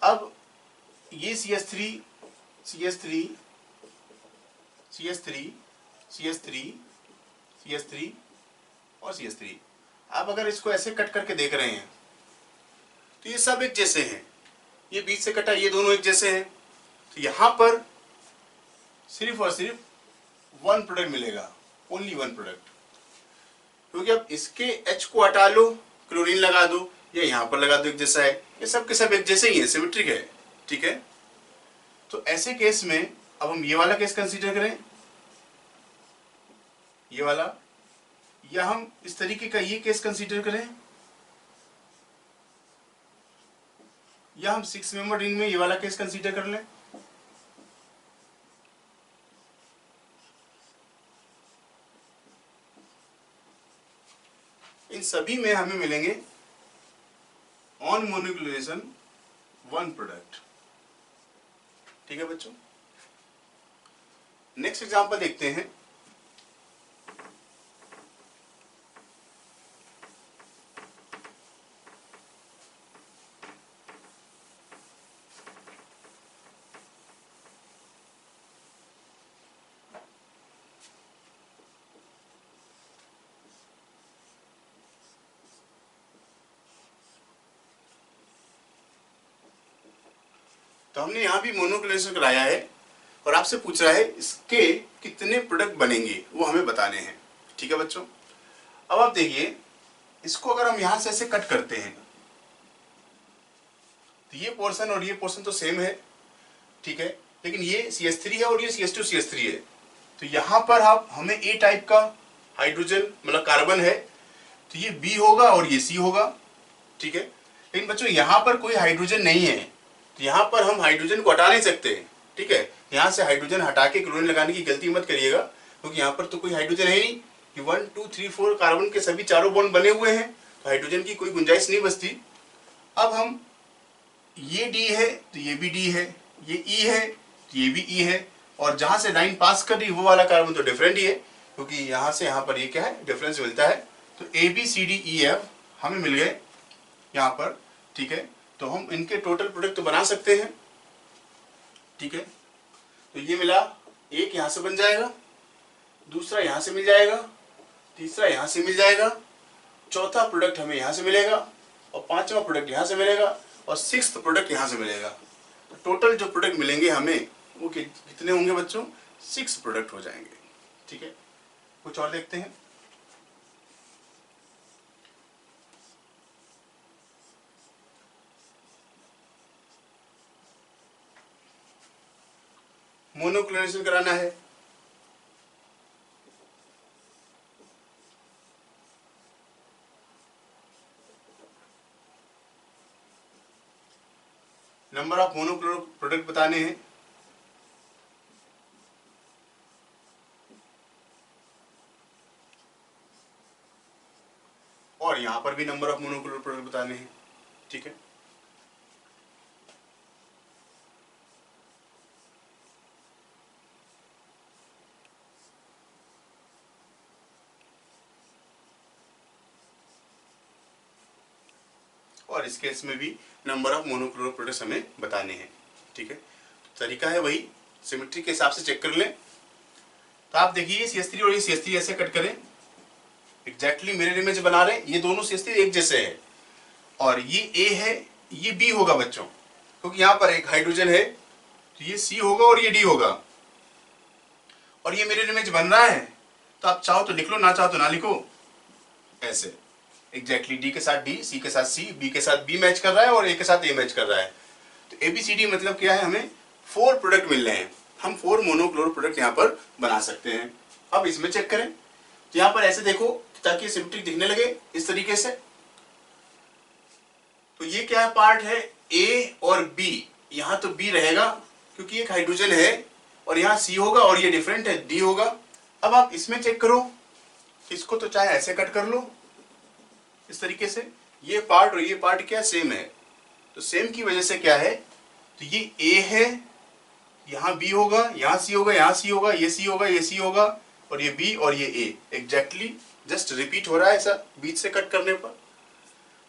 अब ये CH3 CH3 CH3 CH3 CH3 और CH3, आप अगर इसको ऐसे कट करके देख रहे हैं तो ये सब एक जैसे हैं, ये बीच से कटा, ये दोनों एक जैसे हैं। तो यहां पर सिर्फ और सिर्फ वन प्रोडक्ट मिलेगा, ओनली वन प्रोडक्ट, क्योंकि अब इसके H को हटा लो, क्लोरीन लगा दो, या यहां पर लगा दो, एक जैसा है। ये सब के सब एक जैसे ही है, सिमेट्रिक है, ठीक है। तो ऐसे केस में अब हम ये वाला केस कंसीडर करें, ये वाला, या हम इस तरीके का ये केस कंसीडर करें, या हम 6 मेंबर रिंग में ये वाला केस कंसीडर कर लें। इन सभी में हमें मिलेंगे ऑन मोनोक्लोरेशन वन प्रोडक्ट, ठीक है बच्चों। नेक्स्ट एग्जांपल देखते हैं। तो हमने यहां भी मोनोक्लोरेशन कराया है और आपसे पूछ रहा है इसके कितने प्रोडक्ट बनेंगे, वो हमें बताने हैं, ठीक है बच्चों। अब आप देखिए, इसको अगर हम यहां से ऐसे कट करते हैं तो ये पोर्शन और ये पोर्शन तो सेम है, ठीक है, लेकिन ये CH3 है और ये CH2 CH3 है। तो यहां पर हमें A टाइप का हाइड्रोजन मतलब कार्बन है, तो ये B होगा और ये C होगा, ठीक है। लेकिन बच्चों यहां पर कोई हाइड्रोजन नहीं है, तो यहां पर हम हाइड्रोजन को हटा नहीं सकते, ठीक है। यहां से हाइड्रोजन हटा के क्लोरीन लगाने की गलती मत करिएगा, क्योंकि यहां पर तो कोई हाइड्रोजन है नहीं कि 1 2 3 4 कार्बन के सभी चारों बॉन्ड बने हुए हैं, तो हाइड्रोजन की कोई गुंजाइश नहीं बचती। अब हम ये D है तो ये भी D है, ये E है तो ये भी E है, और जहां से लाइन पास कर रही वो वाला कार्बन तो डिफरेंट ही है, क्योंकि यहां से यहां पर ये क्या है, डिफरेंस मिलता है। तो ABCDEF हमें मिल गए यहाँ पर, ठीक है। तो हम इनके टोटल प्रोडक्ट तो बना सकते हैं, ठीक है। तो ये मिला, एक यहां से बन जाएगा, दूसरा यहां से मिल जाएगा, तीसरा यहां से मिल जाएगा, चौथा प्रोडक्ट हमें यहां से मिलेगा, और पांचवा प्रोडक्ट यहां से मिलेगा, और सिक्स्थ प्रोडक्ट यहां से मिलेगा। तो टोटल जो प्रोडक्ट मिलेंगे हमें वो कितने होंगे बच्चों? 6 प्रोडक्ट हो जाएंगे, ठीक है। कुछ और देखते हैं। मोनोक्लोरेशन कराना है, नंबर ऑफ मोनोक्लोरो प्रोडक्ट बताने हैं, और यहां पर भी नंबर ऑफ मोनोक्लोरो प्रोडक्ट बताने हैं, ठीक है। और इस केस में भी नंबर ऑफ मोनोक्लोरो प्रोडक्ट्स हमें बताने हैं, ठीक है। तरीका है वही, सिमेट्री के हिसाब से चेक कर लें। तो आप देखिए CH3 और ये CH3 ऐसे कट करें, एग्जैक्टली मिरर इमेज बना रहे हैं, ये दोनों CH3 एक जैसे है, और ये A है, ये B होगा बच्चों, क्योंकि यहां पर एक हाइड्रोजन है, तो ये C होगा और ये D होगा। और ये मिरर इमेज बन रहा है, तो आप चाहो तो लिख लो, ना चाहो तो ना लिखो, ऐसे एग्जैक्टली डी के साथ डी, सी के साथ सी, बी के साथ बी मैच कर रहा है और ए के साथ ए मैच कर रहा है। तो ABCD मतलब क्या है, हमें 4 प्रोडक्ट मिल रहे हैं, हम 4 मोनोक्लोर प्रोडक्ट यहाँ पर बना सकते हैं। अब इसमें चेक करें, तो यहाँ पर ऐसे देखो ताकि सिमेट्रिक दिखने लगे इस तरीके से। तो ये क्या है, पार्ट है ए और बी, यहाँ तो बी रहेगा क्योंकि एक हाइड्रोजन है, और यहाँ सी होगा और ये डिफरेंट है, डी होगा। अब आप इसमें चेक करो, इसको तो चाहे ऐसे कट कर लो इस तरीके से, ये पार्ट और ये पार्ट क्या सेम है, तो सेम की वजह से क्या है, तो ये ए है, यहाँ बी होगा, यहाँ सी होगा, यहाँ सी होगा, ये सी होगा, ये सी होगा, और ये बी और ये ए एग्जैक्टली जस्ट रिपीट हो रहा है ऐसा बीच से कट करने पर।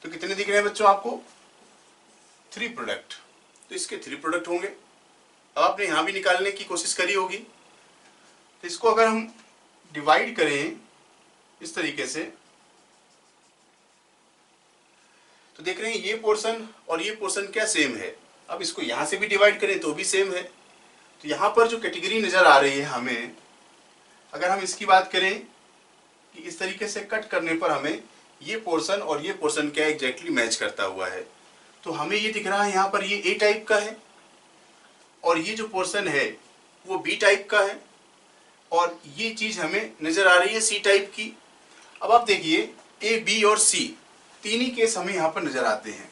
तो कितने दिख रहे हैं बच्चों आपको, 3 प्रोडक्ट, तो इसके 3 प्रोडक्ट होंगे। अब आपने यहाँ भी निकालने की कोशिश करी होगी, तो इसको अगर हम डिवाइड करें इस तरीके से, तो देख रहे हैं ये पोर्शन और ये पोर्शन क्या सेम है। अब इसको यहाँ से भी डिवाइड करें तो भी सेम है। तो यहाँ पर जो कैटेगरी नजर आ रही है हमें, अगर हम इसकी बात करें कि इस तरीके से कट करने पर हमें ये पोर्शन और ये पोर्शन क्या एग्जैक्टली मैच करता हुआ है, तो हमें ये दिख रहा है यहाँ पर ये ए टाइप का है, और ये जो पोर्शन है वो बी टाइप का है, और ये चीज हमें नजर आ रही है सी टाइप की। अब आप देखिए ए बी और सी तीन ही केस हमें यहाँ पर नजर आते हैं,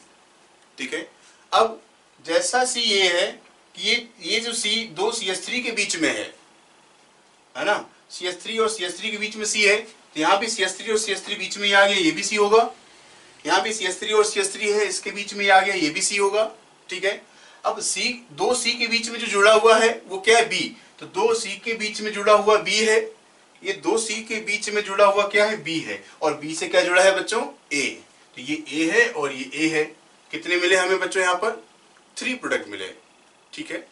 ठीक है। अब जैसा सी ये है कि ये जो सी दो CH3 के बीच में है ना, CH3 और CH3 के बीच में सी है, तो यहाँ भी CH3 और CH3 बीच में आ गया, ये भी सी होगा। यहाँ भी CH3 और CH3 है, इसके बीच में आ गया, ये भी सी होगा, ठीक है। अब सी, दो सी के बीच में जो जुड़ा हुआ है वो क्या है, बी, तो दो सी के बीच में जुड़ा हुआ बी है, ये दो सी के बीच में जुड़ा हुआ क्या है, बी है, और बी से क्या जुड़ा है बच्चों, ए, तो ये ए है और ये ए है। कितने मिले हमें बच्चों यहाँ पर, 3 प्रोडक्ट मिले, ठीक है।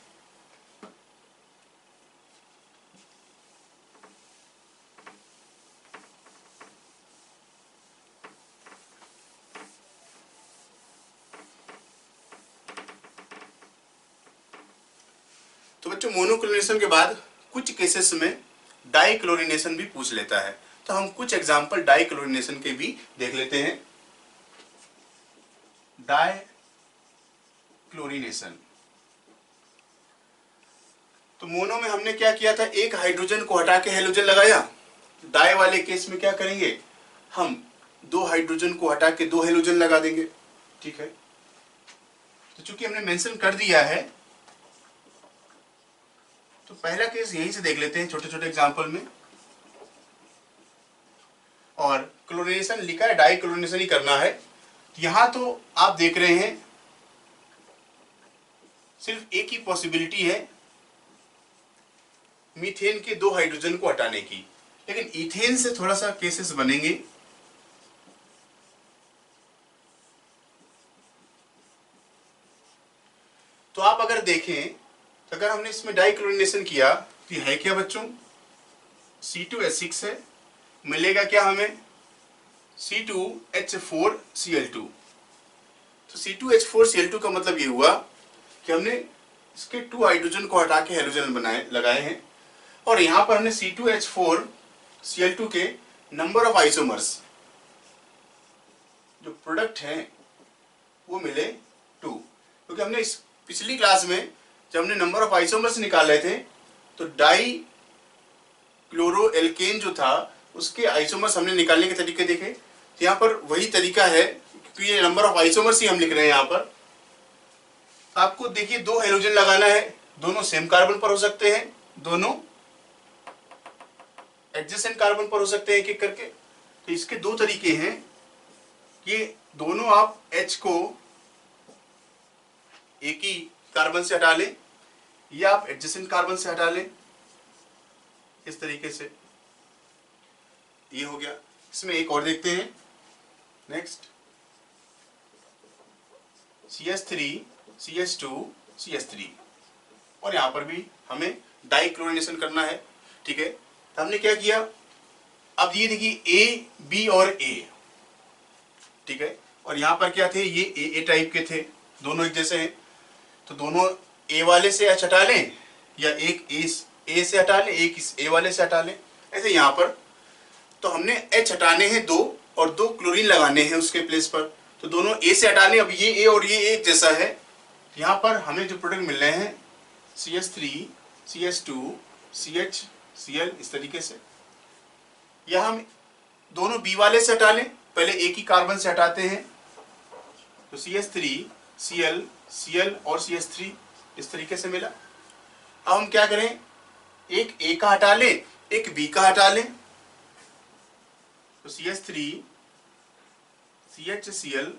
तो बच्चों मोनोक्लोरिनेशन के बाद कुछ केसेस में डाइक्लोरिनेशन भी पूछ लेता है, तो हम कुछ एग्जांपल डाइक्लोरिनेशन के भी देख लेते हैं। डाइक्लोरिनेशन, तो मोनो में हमने क्या किया था, एक हाइड्रोजन को हटा के हेलोजन लगाया। डाई वाले केस में क्या करेंगे, हम 2 हाइड्रोजन को हटा के 2 हेलोजन लगा देंगे, ठीक है। तो चूंकि हमने मेंशन कर दिया है, तो पहला केस यहीं से देख लेते हैं छोटे छोटे एग्जांपल में। और क्लोरिनेशन लिखा है, डाई क्लोरिनेशन ही करना है। यहां तो आप देख रहे हैं सिर्फ एक ही पॉसिबिलिटी है मीथेन के 2 हाइड्रोजन को हटाने की, लेकिन इथेन से थोड़ा सा केसेस बनेंगे। तो आप अगर देखें, अगर हमने इसमें डाइक्लोरिनेशन किया तो ये है क्या बच्चों, C2H6 है, मिलेगा क्या हमें, C2H4Cl2। तो C2H4Cl2 का मतलब ये हुआ कि हमने इसके 2 हाइड्रोजन को हटा के हेलोजन लगाए हैं, और यहां पर हमने C2H4Cl2 के नंबर ऑफ आइसोमर्स जो प्रोडक्ट हैं वो मिले 2, क्योंकि हमने इस पिछली क्लास में जब हमने नंबर ऑफ आइसोमर्स निकाल रहे थे तो डाई क्लोरो एल्केन जो था उसके आइसोमर्स हमने निकालने के तरीके देखे। तो यहाँ पर वही तरीका है, क्योंकि ये नंबर ऑफ आइसोमर्स ही हम लिख रहे हैं यहाँ पर। आपको देखिए 2 हेलोजन लगाना है, दोनों सेम कार्बन पर हो सकते हैं, दोनों एडजेसेंट कार्बन पर हो सकते हैं एक एक करके। तो इसके 2 तरीके हैं कि दोनों आप H को एक ही कार्बन से हटा लें, या आप एडजेसेंट कार्बन से हटा लें, इस तरीके से। ये हो गया। इसमें एक और देखते हैं, नेक्स्ट CH3 CH2 CH3, और यहां पर भी हमें डाइक्लोरिनेशन करना है, ठीक है। तो हमने क्या किया, अब ये देखिए A B और A, ठीक है, और यहां पर क्या थे, ये A टाइप के थे, दोनों एक जैसे हैं। तो दोनों A वाले से H हटा लें, या एक A ए से हटा लें, एक इस ए वाले से हटा लें, ऐसे यहाँ पर। तो हमने H हटाने हैं 2 और 2 क्लोरीन लगाने हैं उसके प्लेस पर, तो दोनों ए से हटा लें। अब ये ए और ये एक जैसा है, यहाँ पर हमें जो प्रोडक्ट मिल रहे हैं CH3 CH2 CH Cl, इस तरीके से। या हम दोनों बी वाले से हटा लें, पहले एक ही कार्बन से हटाते हैं, तो CH3 Cl Cl और CH3 इस तरीके से मिला। अब हम क्या करें, एक ए का हटा लें, एक बी का हटा लें, तो CH3 CHCl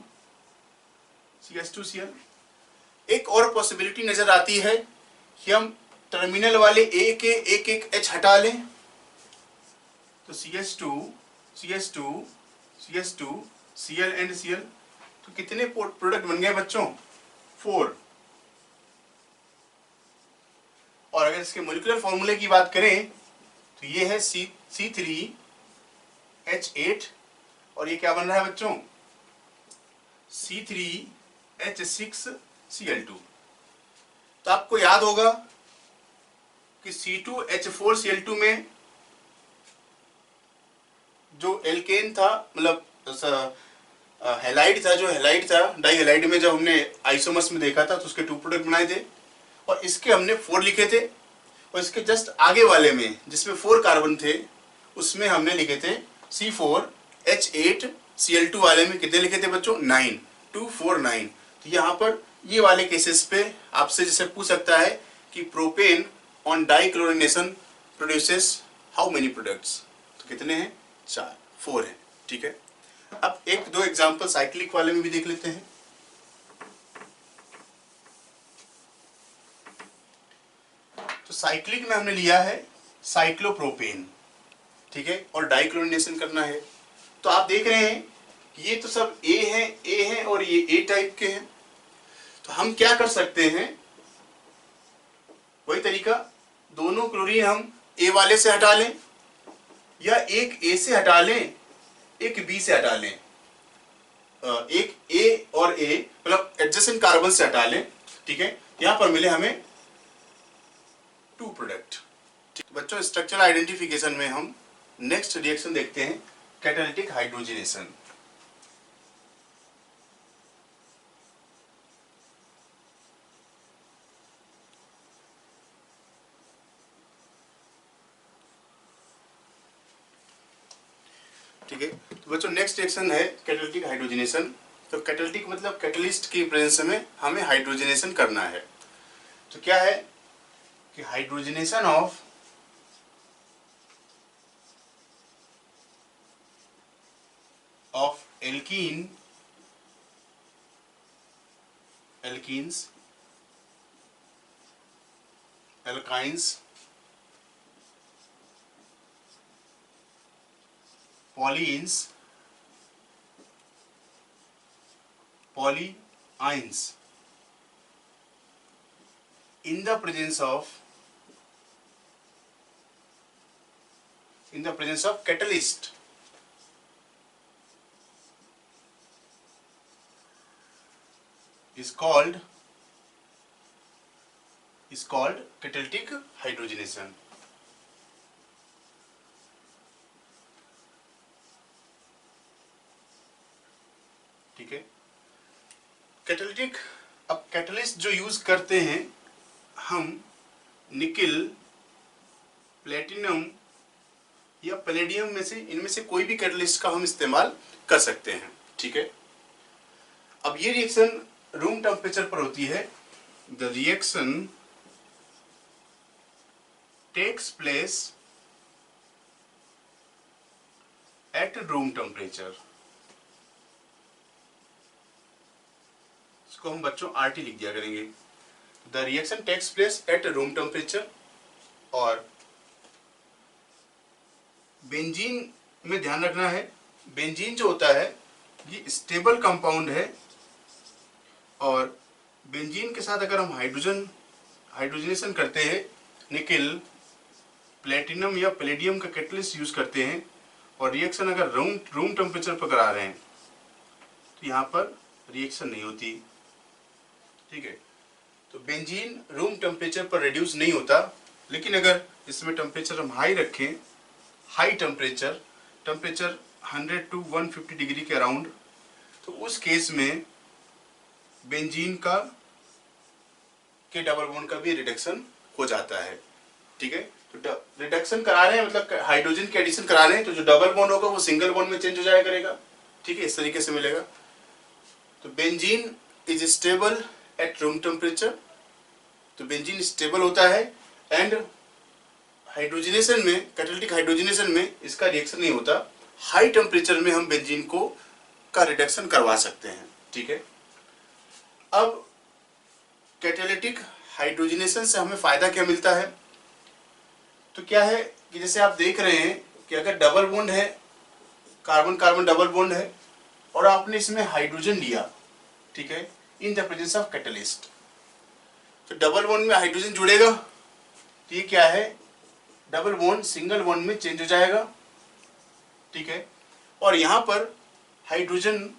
CH2Cl। एक और पॉसिबिलिटी नजर आती है कि हम टर्मिनल वाले ए के एक एक H हटा लें, तो CH2 CH2 CH2 Cl and Cl। तो कितने प्रोडक्ट बन गए बच्चों? 4। और अगर इसके मोलिकुलर फॉर्मूले की बात करें तो ये है C3H8 और ये क्या बन रहा है बच्चों? C3H6Cl2। तो आपको याद होगा कि C2H4Cl2 में जो एल्केन था, मतलब हैलाइड था, जो हैलाइड था, डाई हैलाइड में जब हमने आइसोमर्स में देखा था तो उसके 2 प्रोडक्ट बनाए थे और इसके हमने 4 लिखे थे। और इसके जस्ट आगे वाले में जिसमें 4 कार्बन थे उसमें हमने लिखे थे C4H8Cl2 वाले में कितने लिखे थे बच्चों? 9, 2 4 9। तो यहाँ पर ये वाले केसेस पे आपसे जैसे पूछ सकता है कि propane on dichlorination produces how many products, तो कितने हैं? 4 है। ठीक है, अब एक दो एग्जांपल साइक्लिक वाले में भी देख लेते हैं। तो साइक्लिक में हमने लिया है साइक्लोप्रोपेन, ठीक है, और डाइक्लोरिनेशन करना है। तो आप देख रहे हैं ये तो सब ए है और ये ए टाइप के हैं। तो हम क्या कर सकते हैं, वही तरीका, दोनों क्लोरीन हम ए वाले से हटा लें या एक ए से हटा लें, एक बी से हटा लें, एक ए और ए मतलब एडजेसेंट कार्बन से हटा लें। ठीक है, यहां पर मिले हमें 2 प्रोडक्ट। बच्चों स्ट्रक्चरल आइडेंटिफिकेशन में हम नेक्स्ट रिएक्शन देखते हैं, कैटालिटिक हाइड्रोजनेशन। ठीक है, तो बच्चों नेक्स्ट रिएक्शन है कैटालिटिक हाइड्रोजनेशन। तो कैटालिटिक मतलब कैटलिस्ट की प्रेजेंस में हमें हाइड्रोजनेशन करना है। तो क्या है कि hydrogenation of alkenes, alkynes, polyenes, polyynes in the presence of catalyst is called catalytic hydrogenation। ठीक है, कैटालिटिक, अब कैटलिस्ट जो यूज करते हैं हम निकिल, प्लेटिनम या पैलेडियम में से, इनमें से कोई भी कैटलिस्ट का हम इस्तेमाल कर सकते हैं। ठीक है, अब ये रिएक्शन रूम टेम्परेचर पर होती है। The reaction takes place at room temperature. इसको हम बच्चों RT लिख दिया करेंगे। The reaction takes place at room temperature. और बेंजीन में ध्यान रखना है, बेंजीन जो होता है ये स्टेबल कंपाउंड है और बेंजीन के साथ अगर हम हाइड्रोजनेशन करते हैं, निकिल, प्लेटिनम या पैलेडियम का कैटलिस्ट यूज करते हैं और रिएक्शन अगर रूम टेम्परेचर पर करा रहे हैं तो यहाँ पर रिएक्शन नहीं होती। ठीक है, तो बेंजीन रूम टेम्परेचर पर रिड्यूस नहीं होता, लेकिन अगर इसमें टेम्परेचर हम हाई रखें, हाई टेम्परेचर 100 to 150 डिग्री के अराउंड, तो उस केस में बेंजीन का के डबल बॉन्ड का भी रिडक्शन हो जाता है। ठीक है, तो रिडक्शन करा रहे हैं मतलब हाइड्रोजन के एडिशन करा रहे हैं, तो जो डबल बॉन्ड होगा वो सिंगल बॉन्ड में चेंज हो जाया करेगा। ठीक है, इस तरीके से मिलेगा। तो benzene is stable at room temperature, तो बेंजीन स्टेबल होता है एंड हाइड्रोजनेशन में, कैटालिटिक हाइड्रोजनेशन में इसका रिएक्शन नहीं होता। हाई टेम्परेचर में हम बेंजीन को का रिडक्शन करवा सकते हैं। ठीक है, अब कैटालिटिक हाइड्रोजनेशन से हमें फायदा क्या मिलता है? तो क्या है कि जैसे आप देख रहे हैं कि अगर डबल बॉन्ड है, कार्बन कार्बन डबल बॉन्ड है और आपने इसमें हाइड्रोजन लिया, ठीक है, in the presence of catalyst, तो डबल बॉन्ड में हाइड्रोजन जुड़ेगा, तो ये क्या है, डबल बॉन्ड सिंगल बॉन्ड में चेंज हो जाएगा। ठीक है, और यहाँ पर हाइड्रोजन,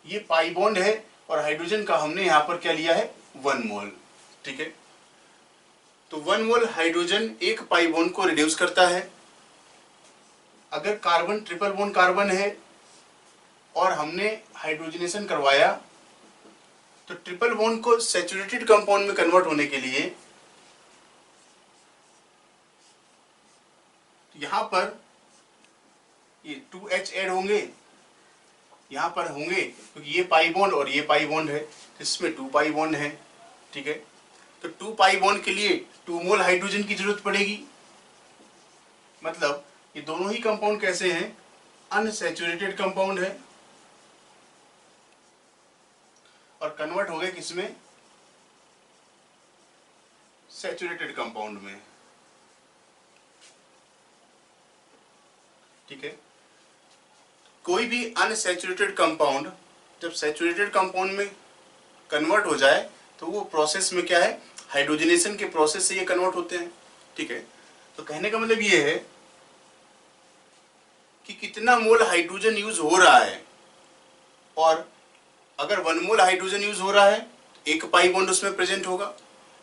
ये पाई बॉन्ड है और हाइड्रोजन का हमने यहाँ पर क्या लिया है, 1 मोल। ठीक है, तो 1 मोल हाइड्रोजन एक पाई बॉन्ड को रिड्यूस करता है। अगर कार्बन ट्रिपल बॉन्ड कार्बन है और हमने हाइड्रोजनेशन करवाया, तो ट्रिपल बॉन्ड को सैचुरेटेड कंपाउंड में कन्वर्ट होने के लिए यहां पर ये 2H ऐड होंगे, यहां पर होंगे क्योंकि ये पाई बॉन्ड और ये पाई बॉन्ड है, इसमें 2 पाई बॉन्ड है। ठीक है, तो 2 पाई बॉन्ड के लिए 2 मोल हाइड्रोजन की जरूरत पड़ेगी। मतलब ये दोनों ही कंपाउंड कैसे हैं, अनसैचुरेटेड कंपाउंड है और कन्वर्ट हो गए किसमें, सैचुरेटेड कंपाउंड में। ठीक है, कोई भी अनसैचुरेटेड कंपाउंड जब सैचुरेटेड कंपाउंड में कन्वर्ट हो जाए तो वो प्रोसेस में क्या है, हाइड्रोजनेशन के प्रोसेस से ये कन्वर्ट होते हैं। ठीक है, तो कहने का मतलब ये है कि कितना मोल हाइड्रोजन यूज हो रहा है, और अगर 1 मोल हाइड्रोजन यूज हो रहा है एक पाई बॉन्ड उसमें प्रेजेंट होगा।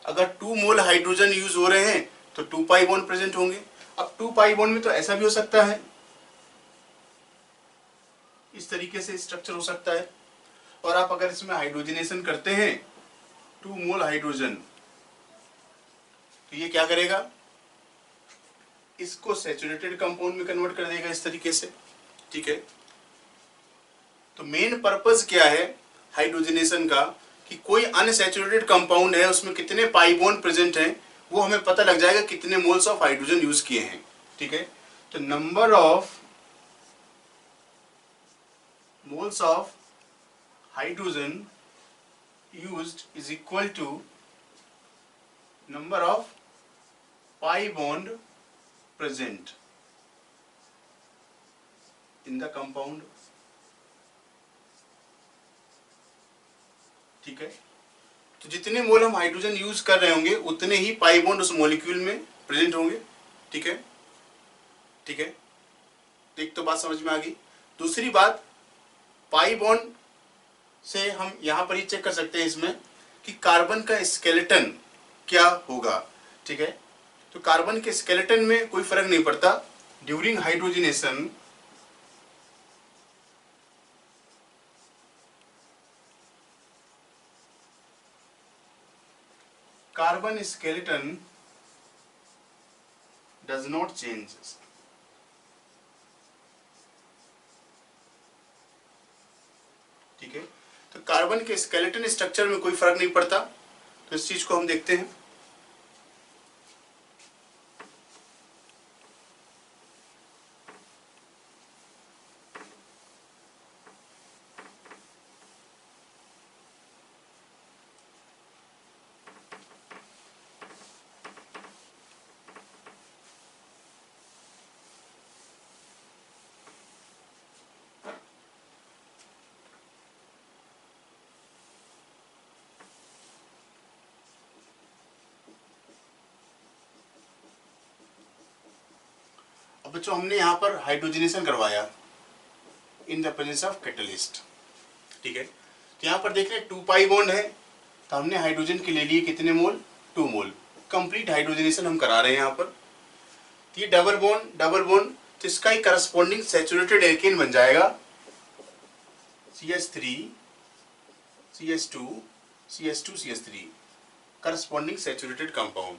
अगर 2 मोल हाइड्रोजन यूज हो रहे हैं तो 2 पाई बॉन्ड प्रेजेंट होंगे। अब 2 पाई बॉन्ड में तो ऐसा भी हो सकता है, इस तरीके से स्ट्रक्चर हो सकता है, और आप अगर इसमें हाइड्रोजनेशन करते हैं 2 मोल हाइड्रोजन, तो ये क्या करेगा, इसको सैचुरेटेड कंपाउंड में कन्वर्ट कर देगा इस तरीके से। ठीक है, तो मेन पर्पस क्या है हाइड्रोजनेशन का, कि कोई अनसैचुरेटेड कंपाउंड है उसमें कितने पाई बॉन्ड प्रेजेंट हैं, वो हमें पता लग जाएगा कितने मोल्स ऑफ हाइड्रोजन यूज किए हैं। ठीक है, तो number of moles of hydrogen used is equal to number of pi bond present in the compound। ठीक है, तो जितने मोल हम हाइड्रोजन यूज कर रहे होंगे उतने ही पाई बॉन्ड उस मॉलिक्यूल में प्रेजेंट होंगे। ठीक है, ठीक है, एक तो बात समझ में आ गई। दूसरी बात, पाई बॉन्ड से हम यहां पर ही चेक कर सकते हैं इसमें कि कार्बन का स्केलेटन क्या होगा। ठीक है, तो कार्बन के स्केलेटन में कोई फर्क नहीं पड़ता। During hydrogenation carbon skeleton does not change. ठीक है, तो कार्बन के स्केलेटन स्ट्रक्चर में कोई फर्क नहीं पड़ता, तो इस चीज को हम देखते हैं। अब बच्चों हमने यहाँ पर हाइड्रोजनेशन करवाया in the presence of catalyst. ठीक है, तो यहाँ पर देख रहे हैं 2 पाई बॉन्ड है, तो हमने हाइड्रोजन के ले लिए कितने मोल, 2 मोल। कंप्लीट हाइड्रोजनेशन हम करा रहे हैं यहाँ पर। तो ये डबल बॉन्ड तो इसका ही करस्पॉन्डिंग सैचुरेटेड एल्केन बन जाएगा CH3 CH2 CH2 CH3 corresponding saturated compound.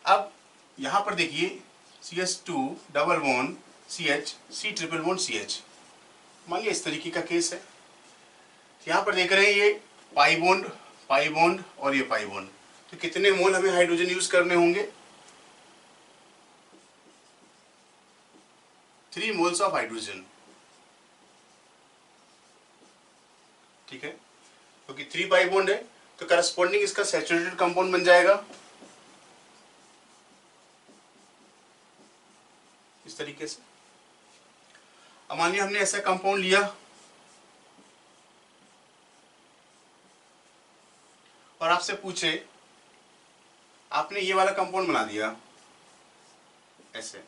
अब यहां पर देखिए CH2 double bond CH C triple bond CH, मान लिया इस तरीके का केस है। यहां पर देख रहे हैं ये पाई बॉन्ड और ये पाई बॉन्ड, तो कितने मोल हमें हाइड्रोजन यूज करने होंगे? 3 मोल्स ऑफ हाइड्रोजन, ठीक है, क्योंकि 3 पाई बॉन्ड है तो करस्पॉन्डिंग इसका सैचुरेटेड कंपाउंड बन जाएगा इस तरीके से। अब मान लिया हमने ऐसा कंपाउंड लिया और आपसे पूछे, आपने ये वाला कंपाउंड बना दिया ऐसे,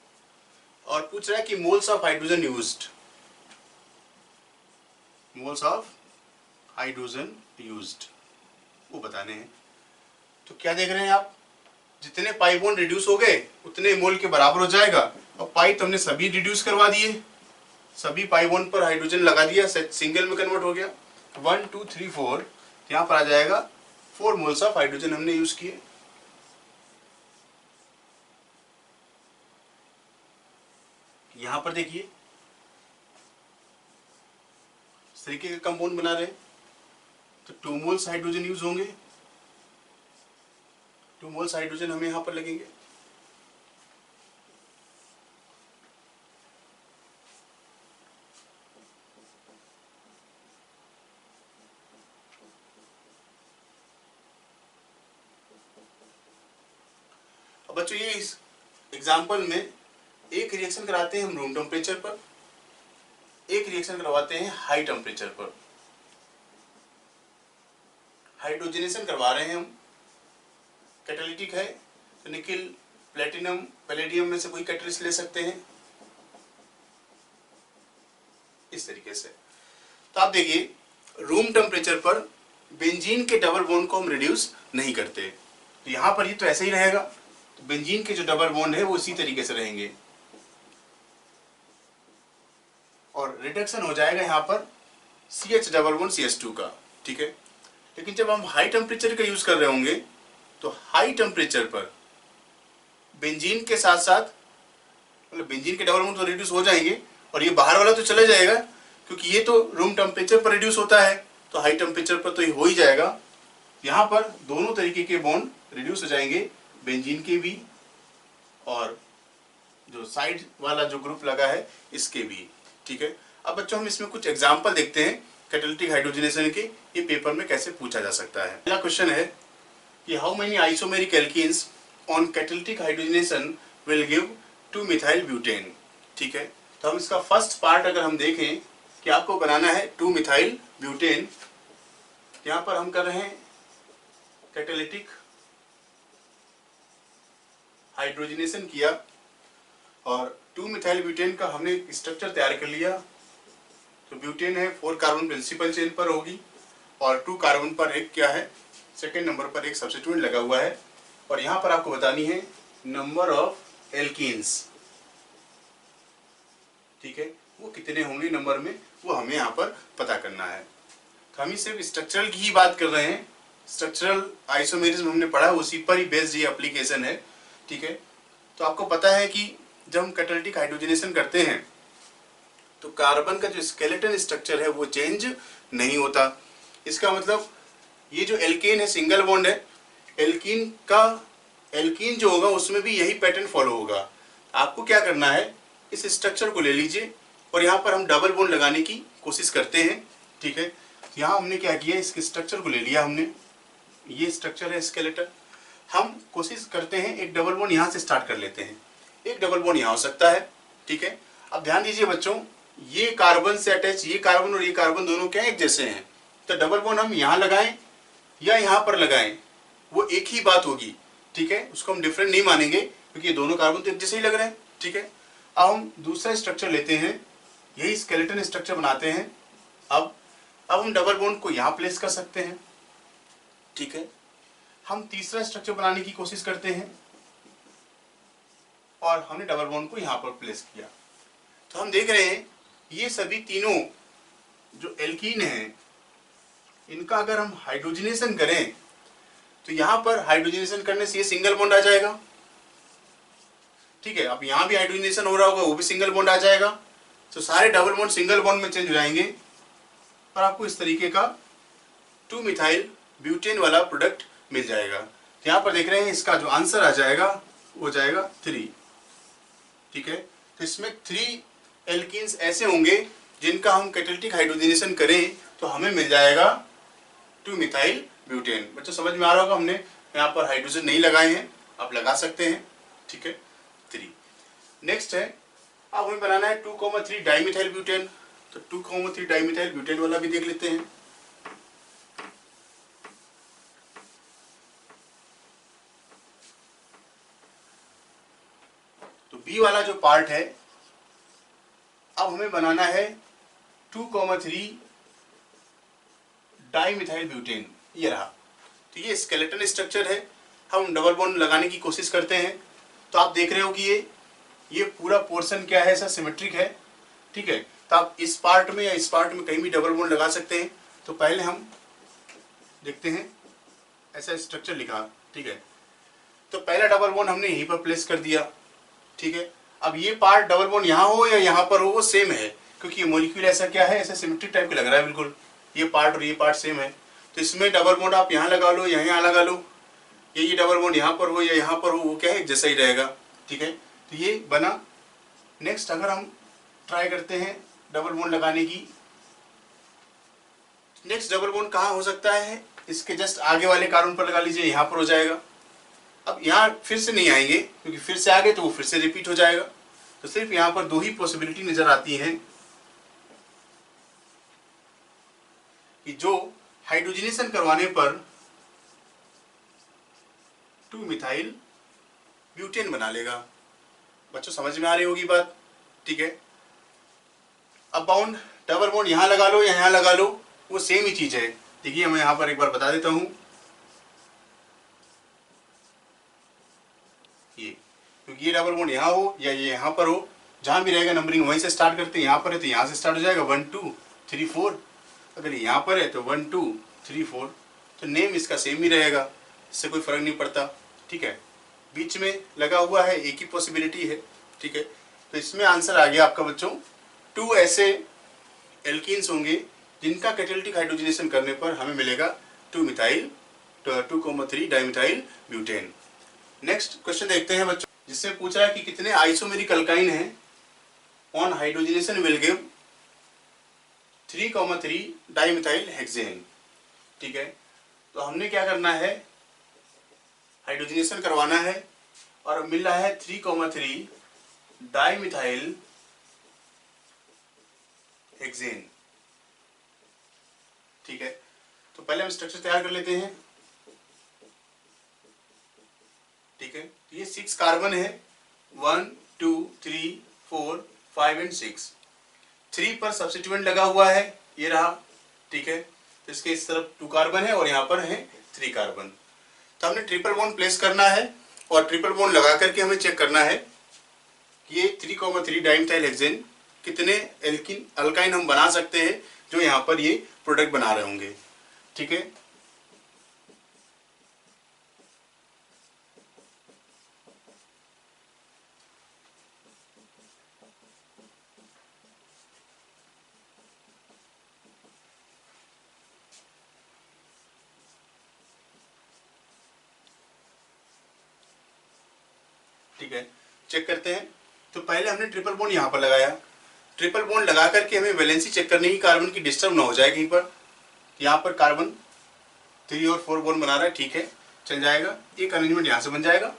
और पूछ रहा है कि moles of hydrogen used, moles of hydrogen used वो बताने हैं। तो क्या देख रहे हैं आप, जितने पाई बॉन्ड रिड्यूस हो गए उतने मोल के बराबर हो जाएगा। और पाई तो हमने सभी रिड्यूस करवा दिए, सभी पाई बॉन्ड पर हाइड्रोजन लगा दिया, सिंगल में कन्वर्ट हो गया 1 2 3 4, यहां पर आ जाएगा 4 मोल्स ऑफ हाइड्रोजन हमने यूज किए। यहां पर देखिए इस तरीके का कंपाउंड बना रहे हैं तो 2 मोल्स हाइड्रोजन यूज होंगे, 2 मोल्स हाइड्रोजन हमें यहां पर लगेंगे। अब बच्चों ये इस एग्जांपल में एक रिएक्शन कराते हैं हम रूम टेम्परेचर पर, एक रिएक्शन करवाते हैं हाई टेम्परेचर पर। हाइड्रोजनेशन करवा रहे हैं हम, कैटालिटिक है तो निकिल प्लेटिनम पैलेडियम में से कोई कैटलिस्ट ले सकते हैं इस तरीके से। तो आप देखिए रूम टेम्परेचर पर बेंजीन के डबल बॉन्ड को हम रिड्यूस नहीं करते, तो यहां पर ये तो ऐसे ही रहेगा, तो बेंजीन के जो डबल बॉन्ड है वो इसी तरीके से रहेंगे और रिडक्शन हो जाएगा यहाँ पर CH डबल बॉन्ड CH2 का, ठीक है। लेकिन जब हम हाई टेम्परेचर का यूज कर रहे होंगे तो हाई टेम्परेचर पर बेंजीन के साथ साथ, मतलब बेंजीन के डबल बॉन्ड तो रिड्यूस हो जाएंगे और ये बाहर वाला तो चला जाएगा, क्योंकि ये तो रूम टेम्परेचर पर रिड्यूस होता है तो हाई टेम्परेचर पर तो ये हो ही जाएगा। यहाँ पर दोनों तरीके के बॉन्ड रिड्यूस हो जाएंगे, बेंजीन के भी और जो साइड वाला जो ग्रुप लगा है इसके भी, ठीक है। अब बच्चों हम इसमें कुछ एग्जाम्पल देखते हैं कैटालिटिक हाइड्रोजनेशन के, ये पेपर में कैसे पूछा जा सकता है। पहला क्वेश्चन है कि how many isomeric alkenes on catalytic hydrogenation will give 2 methyl butane, ठीक है। तो हम इसका फर्स्ट पार्ट अगर हम देखें कि आपको बनाना है 2 मिथाइल ब्यूटेन, यहाँ पर हम कर रहे हैं कैटालिटिक हाइड्रोजनेशन किया और 2 मिथाइल ब्यूटेन का हमने स्ट्रक्चर तैयार कर लिया। तो ब्यूटेन है 4 कार्बन प्रिंसिपल चेन पर होगी और 2 कार्बन पर एक क्या है, सेकेंड नंबर पर एक सब्स्टिट्यूएंट लगा हुआ है, और यहाँ पर आपको बतानी है नंबर ऑफ एल्कीन्स, ठीक है, वो कितने होंगे नंबर में, वो हमें यहाँ पर पता करना है। तो हम ही सिर्फ स्ट्रक्चरल की ही बात कर रहे हैं, स्ट्रक्चरल आइसोमेरिज्म हमने पढ़ा, उसी पर ही बेस्ड ये एप्लीकेशन है, ठीक है। तो आपको पता है कि जब हम कैटालिटिक हाइड्रोजनेशन करते हैं तो कार्बन का जो स्केलेटन स्ट्रक्चर है वो चेंज नहीं होता। इसका मतलब ये जो एल्केन है सिंगल बॉन्ड है, एल्कीन जो होगा उसमें भी यही पैटर्न फॉलो होगा। आपको क्या करना है, इस स्ट्रक्चर को ले लीजिए और यहाँ पर हम डबल बॉन्ड लगाने की कोशिश करते हैं, ठीक है। यहाँ हमने क्या किया, इस स्ट्रक्चर को ले लिया हमने, ये स्ट्रक्चर है स्केलेटन, हम कोशिश करते हैं एक डबल बॉन्ड यहाँ से स्टार्ट कर लेते हैं, एक डबल बॉन्ड यहाँ हो सकता है, ठीक है। अब ध्यान दीजिए बच्चों, ये कार्बन से अटैच, ये कार्बन और ये कार्बन दोनों क्या एक जैसे हैं, तो डबल बॉन्ड हम यहाँ लगाएं या यहाँ पर लगाएं वो एक ही बात होगी, ठीक है। उसको हम डिफरेंट नहीं मानेंगे क्योंकि ये दोनों कार्बन तो एक जैसे ही लग रहे हैं, ठीक है। अब हम दूसरा स्ट्रक्चर लेते हैं, यही स्केलेटन स्ट्रक्चर बनाते हैं। अब हम डबल बॉन्ड को यहाँ प्लेस कर सकते हैं, ठीक है। हम तीसरा स्ट्रक्चर बनाने की कोशिश करते हैं और और हमने डबल बॉन्ड को यहाँ पर प्लेस किया। तो हम देख रहे हैं ये सभी तीनों जो एल्कीन हैं इनका अगर हम हाइड्रोजनेशन करें तो यहाँ पर हाइड्रोजनेशन करने से ये सिंगल बॉन्ड आ जाएगा। ठीक है, अब यहाँ भी हाइड्रोजनेशन हो रहा होगा, वो भी सिंगल बॉन्ड आ जाएगा। तो सारे डबल बॉन्ड सिंगल बॉन्ड में चेंज हो जाएंगे और आपको इस तरीके का 2 मिथाइल ब्यूटेन वाला प्रोडक्ट मिल जाएगा। तो यहाँ पर देख रहे हैं इसका जो आंसर आ जाएगा वो जाएगा 3। ठीक है, तो इसमें 3 एल्कीन्स ऐसे होंगे जिनका हम कैटालिटिक हाइड्रोजनेशन करें तो हमें मिल जाएगा 2 मिथाइल ब्यूटेन। बच्चों समझ में आ रहा होगा, हमने यहाँ पर हाइड्रोजन नहीं लगाए हैं, आप लगा सकते हैं। ठीक है, 3। नेक्स्ट है, अब हमें बनाना है 2,3 डाइमिथाइल ब्यूटेन। तो 2,3 डाइमिथाइल ब्यूटेन वाला भी देख लेते हैं। तो बी वाला जो पार्ट है, अब हमें बनाना है 2,3 डाइमिथाइल ब्यूटेन। ये रहा। तो ये स्केलेटन स्ट्रक्चर है, हम डबल बॉन्ड लगाने की कोशिश करते हैं। तो आप देख रहे हो कि ये पूरा पोर्शन क्या है, ऐसा सिमेट्रिक है। ठीक है, तो आप इस पार्ट में या इस पार्ट में कहीं भी डबल बॉन्ड लगा सकते हैं। तो पहले हम देखते हैं, ऐसा स्ट्रक्चर लिखा। ठीक है, तो पहला डबल बॉन्ड हमने यहीं पर प्लेस कर दिया। ठीक है, अब ये पार्ट डबल बॉन्ड यहाँ हो या यहाँ पर हो वो सेम है, क्योंकि ये मॉलिक्यूल ऐसा क्या है, ऐसा सिमेट्रिक टाइप का लग रहा है बिल्कुल। ये पार्ट और ये पार्ट सेम है, तो इसमें डबल बॉन्ड आप यहाँ लगा लो या यहाँ लगा लो, ये डबल बॉन्ड यहाँ पर हो या यहाँ पर हो, वो क्या है, जैसा ही रहेगा। ठीक है, तो ये बना। नेक्स्ट अगर हम ट्राई करते हैं डबल बॉन्ड लगाने की, नेक्स्ट डबल बॉन्ड कहाँ हो सकता है, इसके जस्ट आगे वाले कार्बन पर लगा लीजिए, यहाँ पर हो जाएगा। अब यहाँ फिर से नहीं आएंगे, क्योंकि फिर से आ गए तो वो फिर से रिपीट हो जाएगा। तो सिर्फ यहाँ पर 2 ही पॉसिबिलिटी नजर आती हैं कि जो हाइड्रोजनेशन करवाने पर 2 मिथाइल ब्यूटेन बना लेगा। बच्चों समझ में आ रही होगी बात। ठीक है, अब बाउंड डबल बॉन्ड यहाँ लगा लो या यहाँ लगा लो, वो सेम ही चीज है। देखिए मैं यहाँ पर एक बार बता देता हूँ, ये क्योंकि ये डबल बॉन्ड यहाँ हो या ये यहाँ पर हो, जहाँ भी रहेगा नंबरिंग वहीं से स्टार्ट करते हैं। यहाँ पर है तो यहाँ से स्टार्ट हो जाएगा 1 2 3 4, अगर यहाँ पर है तो 1 2 3 4, तो नेम इसका सेम ही रहेगा, इससे कोई फर्क नहीं पड़ता। ठीक है, बीच में लगा हुआ है, एक ही पॉसिबिलिटी है। ठीक है, तो इसमें आंसर आ गया आपका बच्चों 2 ऐसे एल्कीन्स होंगे जिनका कैटालिटिक हाइड्रोजनेशन करने पर हमें मिलेगा 2,3 डाइमिथाइल ब्यूटेन। नेक्स्ट क्वेश्चन देखते हैं बच्चों, जिससे पूछ रहा है कि कितने आइसोमेरिक अल्काइन हैं on hydrogenation will give 3,3 dimethyl hexane. ठीक है, तो हमने क्या करना है, हाइड्रोजनेशन करवाना है और मिल रहा है 3,3 डाइमिथाइल हेक्सेन। ठीक है, तो पहले हम स्ट्रक्चर तैयार कर लेते हैं। ठीक है, तो ये 6 कार्बन है, 1 2 3 4 5 एंड 6। 3 पर सब्स्टिट्यूएंट लगा हुआ है, ये रहा। ठीक है, तो इसके इस तरफ 2 कार्बन है और यहाँ पर है 3 कार्बन। तो हमने ट्रिपल बॉन्ड प्लेस करना है और ट्रिपल बॉन्ड लगा करके हमें चेक करना है कि ये 3,3 डाइमिथाइल हेक्सेन कितने अल्काइन हम बना सकते हैं जो यहाँ पर ये प्रोडक्ट बना रहे होंगे। ठीक है, ठीक है, चेक करते हैं। तो पहले हमने ट्रिपल बॉन्ड यहाँ पर लगाया, ट्रिपल बॉन्ड लगा करके हमें वैलेंसी चेक करनी है, कार्बन की डिस्टर्ब ना हो जाए कहीं पर। यहाँ पर कार्बन 3 और 4 बॉन्ड बना रहा है, ठीक है, चल जाएगा, एक अरेंजमेंट यहाँ से बन जाएगा।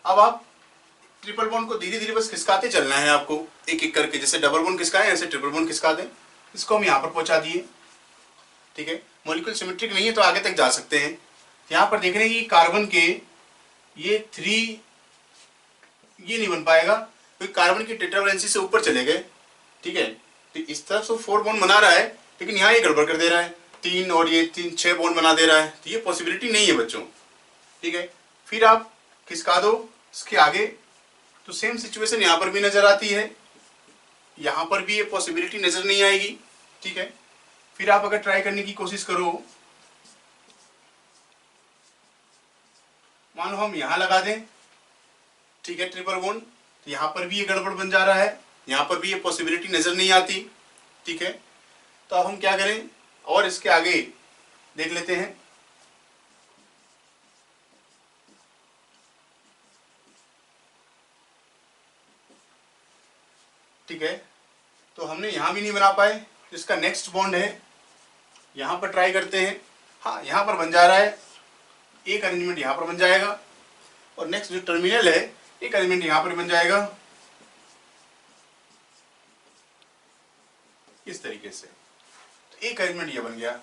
अब आप ट्रिपल बॉन्ड को धीरे धीरे बस खिसकाते चलना है आपको, एक एक करके, जैसे डबल बॉन्ड खिसकाएं ऐसे ट्रिपल बॉन्ड खिसका दें। इसको हम यहाँ पर पहुंचा दिए। ठीक है, मॉलिक्यूल सिमेट्रिक नहीं है तो आगे तक जा सकते हैं। यहाँ पर देख रहे हैं कि कार्बन के ये 3 ये नहीं बन पाएगा क्योंकि कार्बन की टेट्रावैलेंसी से ऊपर चले गए। ठीक है, तो इस तरफ से 4 बॉन्ड बना रहा है लेकिन यहाँ ये गड़बड़ कर दे रहा है, 3 और ये 3 6 बॉन्ड बना दे रहा है। तो ये पॉसिबिलिटी नहीं है बच्चों। ठीक है, फिर आप खिसका दो इसके आगे तो सेम सिचुएशन यहाँ पर भी नजर आती है, यहाँ पर भी ये पॉसिबिलिटी नजर नहीं आएगी। ठीक है, फिर आप अगर ट्राई करने की कोशिश करो, मान लो हम यहाँ लगा दें, ठीक है, ट्रिपल बॉन्ड, तो यहाँ पर भी ये गड़बड़ बन जा रहा है, यहाँ पर भी ये पॉसिबिलिटी नजर नहीं आती। ठीक है, तो अब हम क्या करें और इसके आगे देख लेते हैं। ठीक है, तो हमने यहाँ भी नहीं बना पाए, तो इसका नेक्स्ट बॉन्ड है, यहाँ पर ट्राई करते हैं। हाँ, यहाँ पर बन जा रहा है, एक अरेंजमेंट यहाँ पर बन जाएगा, और नेक्स्ट जो टर्मिनल है एक अरेंजमेंट यहाँ पर बन जाएगा इस तरीके से। तो एक अरेंजमेंट ये बन गया,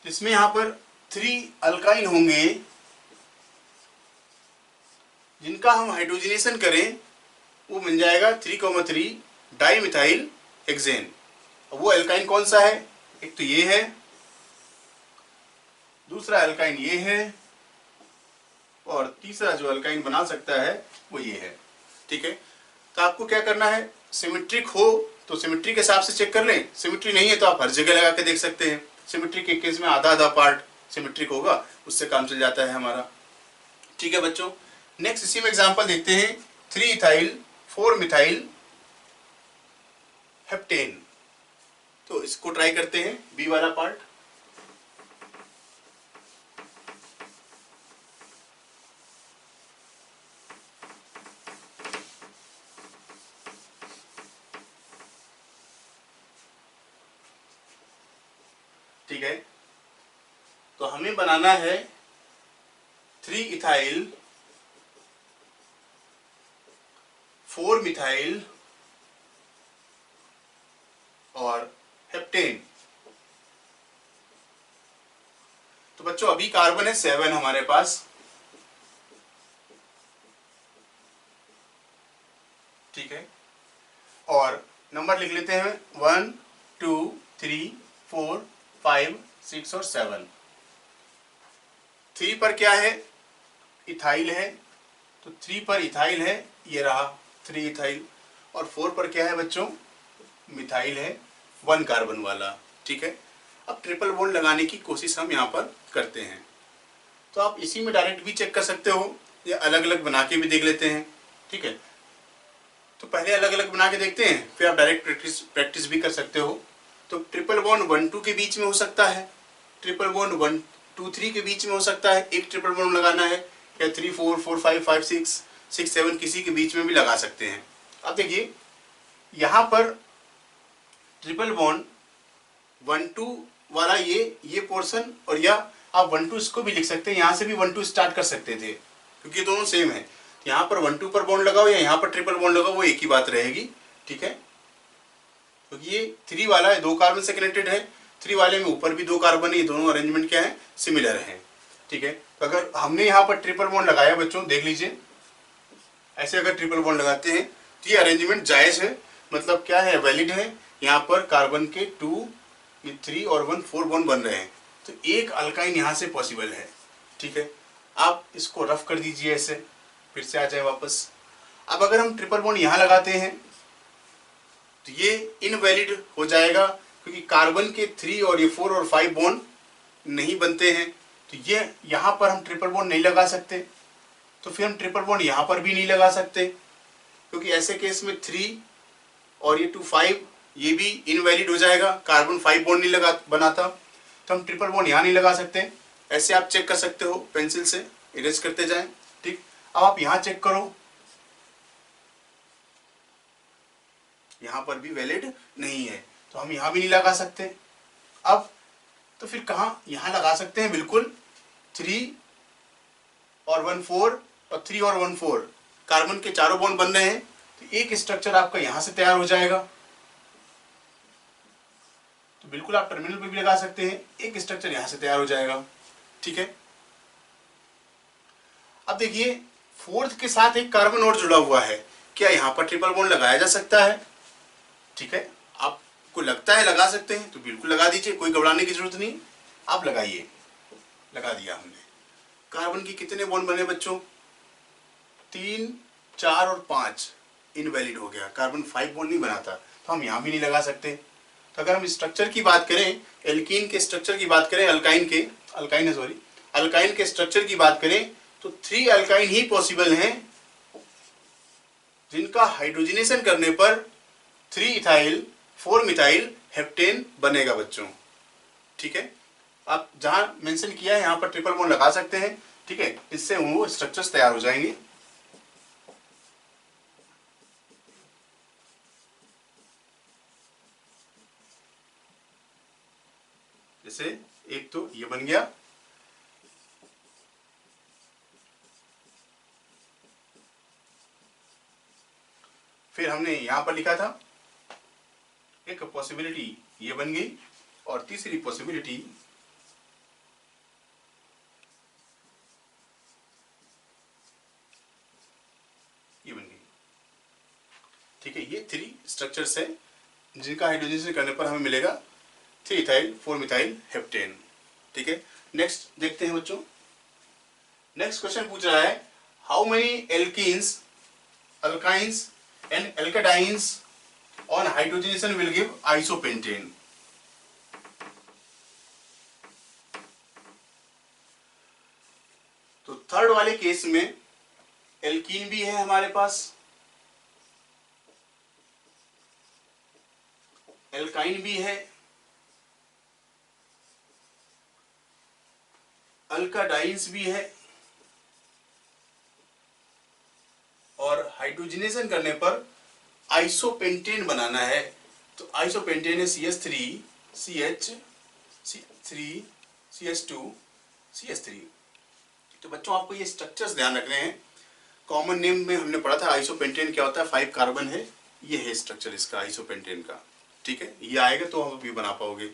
जिसमें यहाँ पर 3 अल्काइन होंगे जिनका हम हाइड्रोजनेशन करें वो बन जाएगा 3,3 डाइमिथाइल हेक्सेन। वो अल्काइन कौन सा है? एक तो ये है, दूसरा अल्काइन ये है, और तीसरा जो अल्काइन बना सकता है वो ये है। ठीक है, तो आपको क्या करना है, सिमेट्रिक हो तो सिमेट्री के हिसाब से चेक कर लें, सिमेट्री नहीं है तो आप हर जगह लगा के देख सकते हैं। सिमेट्री के केस में आधा आधा पार्ट सिमेट्रिक होगा, उससे काम चल जाता है हमारा। ठीक है बच्चों, नेक्स्ट इसी में एग्जांपल देखते हैं, 3 इथाइल 4 मिथाइल हेप्टेन। तो इसको ट्राई करते हैं, बी वाला पार्ट। ठीक है, तो हमें बनाना है 3 इथाइल 4 मिथाइल और हेप्टेन। तो बच्चों अभी कार्बन है 7 हमारे पास। ठीक है, और नंबर लिख लेते हैं 1 2 3 4 5 6 और 7। 3 पर क्या है, इथाइल है, तो 3 पर इथाइल है, ये रहा 3 इथाइल, और 4 पर क्या है बच्चों, मिथाइल है, 1 कार्बन वाला। ठीक है, अब ट्रिपल बॉन्ड लगाने की कोशिश हम यहाँ पर करते हैं। तो आप इसी में डायरेक्ट भी चेक कर सकते हो, या अलग अलग बना के भी देख लेते हैं। ठीक है, तो पहले अलग अलग बना के देखते हैं, फिर आप डायरेक्ट प्रैक्टिस भी कर सकते हो। तो ट्रिपल बॉन्ड 1 2 के बीच में हो सकता है, ट्रिपल बॉन्ड 1 2 3 के बीच में हो सकता है, एक ट्रिपल बॉन्ड लगाना है, या 3 4 4 5 5 6 6 7 किसी के बीच में भी लगा सकते हैं। अब देखिए यहाँ पर ट्रिपल बॉन्ड 1 2 वाला ये पोर्शन, और या आप 1 2 इसको भी लिख सकते हैं, यहाँ से भी 1 2 स्टार्ट कर सकते थे, क्योंकि दोनों सेम है। यहाँ पर 1 2 पर बॉन्ड लगाओ या यहाँ पर ट्रिपल बॉन्ड लगाओ, वो एक ही बात रहेगी। ठीक है, क्योंकि ये 3 वाला है, 2 कार्बन से कनेक्टेड है, 3 वाले में ऊपर भी 2 कार्बन है, ये दोनों अरेंजमेंट क्या है, सिमिलर है। ठीक है, तो अगर हमने यहाँ पर ट्रिपल बॉन्ड लगाया बच्चों, देख लीजिए ऐसे अगर ट्रिपल बॉन्ड लगाते हैं तो ये अरेंजमेंट जायज है, मतलब क्या है, वैलिड है। यहाँ पर कार्बन के 2 ये 3 और 1 4 बॉन्ड बन रहे हैं, तो एक अल्काइन यहाँ से पॉसिबल है। ठीक है, आप इसको रफ कर दीजिए ऐसे, फिर से आ जाए वापस। अब अगर हम ट्रिपल बॉन्ड यहाँ लगाते हैं तो ये इनवैलिड हो जाएगा, क्योंकि कार्बन के 3 और ये 4 और 5 बॉन्ड नहीं बनते हैं, तो ये यहाँ पर हम ट्रिपल बॉन्ड नहीं लगा सकते। तो फिर हम ट्रिपल बॉन्ड यहाँ पर भी नहीं लगा सकते, क्योंकि ऐसे केस में 3 और ये 2 5 ये भी इनवैलिड हो जाएगा, कार्बन 5 बॉन्ड नहीं लगा बनाता, तो हम ट्रिपल बॉन्ड यहाँ नहीं लगा सकते। ऐसे आप चेक कर सकते हो, पेंसिल से इरेज करते जाएं। ठीक, अब आप यहाँ चेक करो, यहाँ पर भी वैलिड नहीं है, तो हम यहाँ भी नहीं लगा सकते। अब तो फिर कहाँ यहाँ लगा सकते हैं, बिल्कुल 3 और 1 4 और 3 और 1 4 कार्बन के चारों बॉन्ड बन रहे हैं, तो एक स्ट्रक्चर आपका यहाँ से तैयार हो जाएगा। तो बिल्कुल आप टर्मिनल पे भी लगा सकते हैं, एक स्ट्रक्चर यहाँ से तैयार हो जाएगा। ठीक है, अब देखिए 4th के साथ एक कार्बन और जुड़ा हुआ है, क्या यहाँ पर ट्रिपल बॉन्ड लगाया जा सकता है? ठीक है, आपको लगता है लगा सकते हैं तो बिल्कुल लगा दीजिए, कोई घबराने की जरूरत नहीं, आप लगाइए। लगा दिया हमने। कार्बन की कितने बॉन्ड बने बच्चों? 3 4 और 5 इनवैलिड हो गया, कार्बन 5 बॉन्ड नहीं बनाता, तो हम यहाँ भी नहीं लगा सकते। तो अगर हम स्ट्रक्चर की बात करें, एल्कीन के स्ट्रक्चर की बात करें, अल्काइन के स्ट्रक्चर की बात करें, तो 3 अल्काइन ही पॉसिबल हैं जिनका हाइड्रोजनेशन करने पर 3 इथाइल 4 मिथाइल हेप्टेन बनेगा बच्चों। ठीक है, आप जहां मेंशन किया है यहाँ पर ट्रिपल बॉन्ड लगा सकते हैं। ठीक है, इससे वो स्ट्रक्चर्स तैयार हो जाएंगे। जैसे एक तो ये बन गया, फिर हमने यहां पर लिखा था एक पॉसिबिलिटी ये बन गई, और तीसरी पॉसिबिलिटी ये बन गई। ठीक है, ये 3 स्ट्रक्चर्स है जिनका हाइड्रोजनेशन करने पर हमें मिलेगा 3 इथाइल 4 मिथाइल हेप्टेन। ठीक है, नेक्स्ट देखते हैं बच्चों। नेक्स्ट क्वेश्चन पूछ रहा है, how many alkenes, alkynes and alkadienes on hydrogenation will give isopentane. तो थर्ड वाले केस में एल्कीन भी है हमारे पास, एल्काइन भी है, अल्काडाइंस भी है, और हाइड्रोजनेशन करने पर आइसोपेंटेन बनाना है। तो आइसोपेंटेन है CH3 CH3 CH2 CH3। तो बच्चों आपको ये स्ट्रक्चर्स ध्यान रखने हैं। कॉमन नेम में हमने पढ़ा था आइसोपेंटेन क्या होता है, 5 कार्बन है, ये है स्ट्रक्चर इसका आइसोपेंटेन का। ठीक है, ये आएगा तो हम भी बना पाओगे।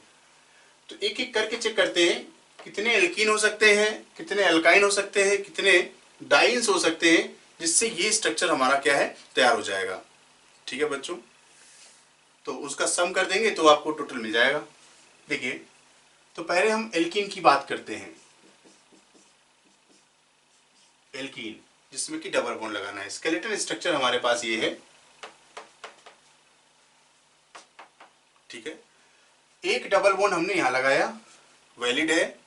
तो एक एक करके चेक करते हैं कितने एल्कीन हो सकते हैं, कितने अल्काइन हो सकते हैं, कितने डाइन्स हो सकते हैं, जिससे ये स्ट्रक्चर हमारा क्या है, तैयार हो जाएगा। ठीक है बच्चों, तो उसका सम कर देंगे तो आपको टोटल मिल जाएगा। देखिए, तो पहले हम एल्कीन की बात करते हैं। एल्कीन जिसमें कि डबल बॉन्ड लगाना है, स्केलेटन स्ट्रक्चर हमारे पास ये है। ठीक है, एक डबल बॉन्ड हमने यहां लगाया, वैलिड है,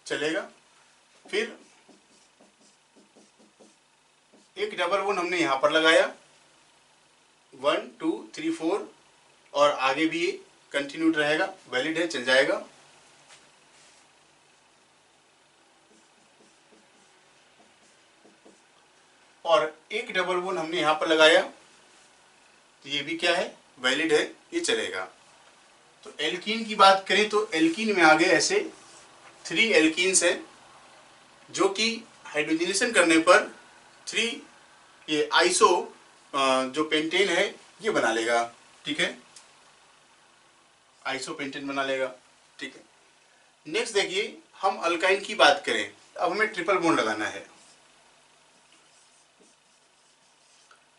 चलेगा। फिर एक डबल बॉन्ड हमने यहां पर लगाया, 1 2 3 4, और आगे भी कंटिन्यूड रहेगा, वैलिड है, चल जाएगा। और एक डबल बॉन्ड हमने यहां पर लगाया, तो ये भी क्या है, वैलिड है, ये चलेगा। तो एल्कीन की बात करें तो एल्कीन में आगे ऐसे 3 एल्कीन्स है जो कि हाइड्रोजनेशन करने पर 3 ये आइसो जो पेंटेन है ये बना लेगा। ठीक है, आइसोपेंटेन बना लेगा। ठीक है, नेक्स्ट देखिए, हम अल्काइन की बात करें, अब हमें ट्रिपल बॉन्ड लगाना है।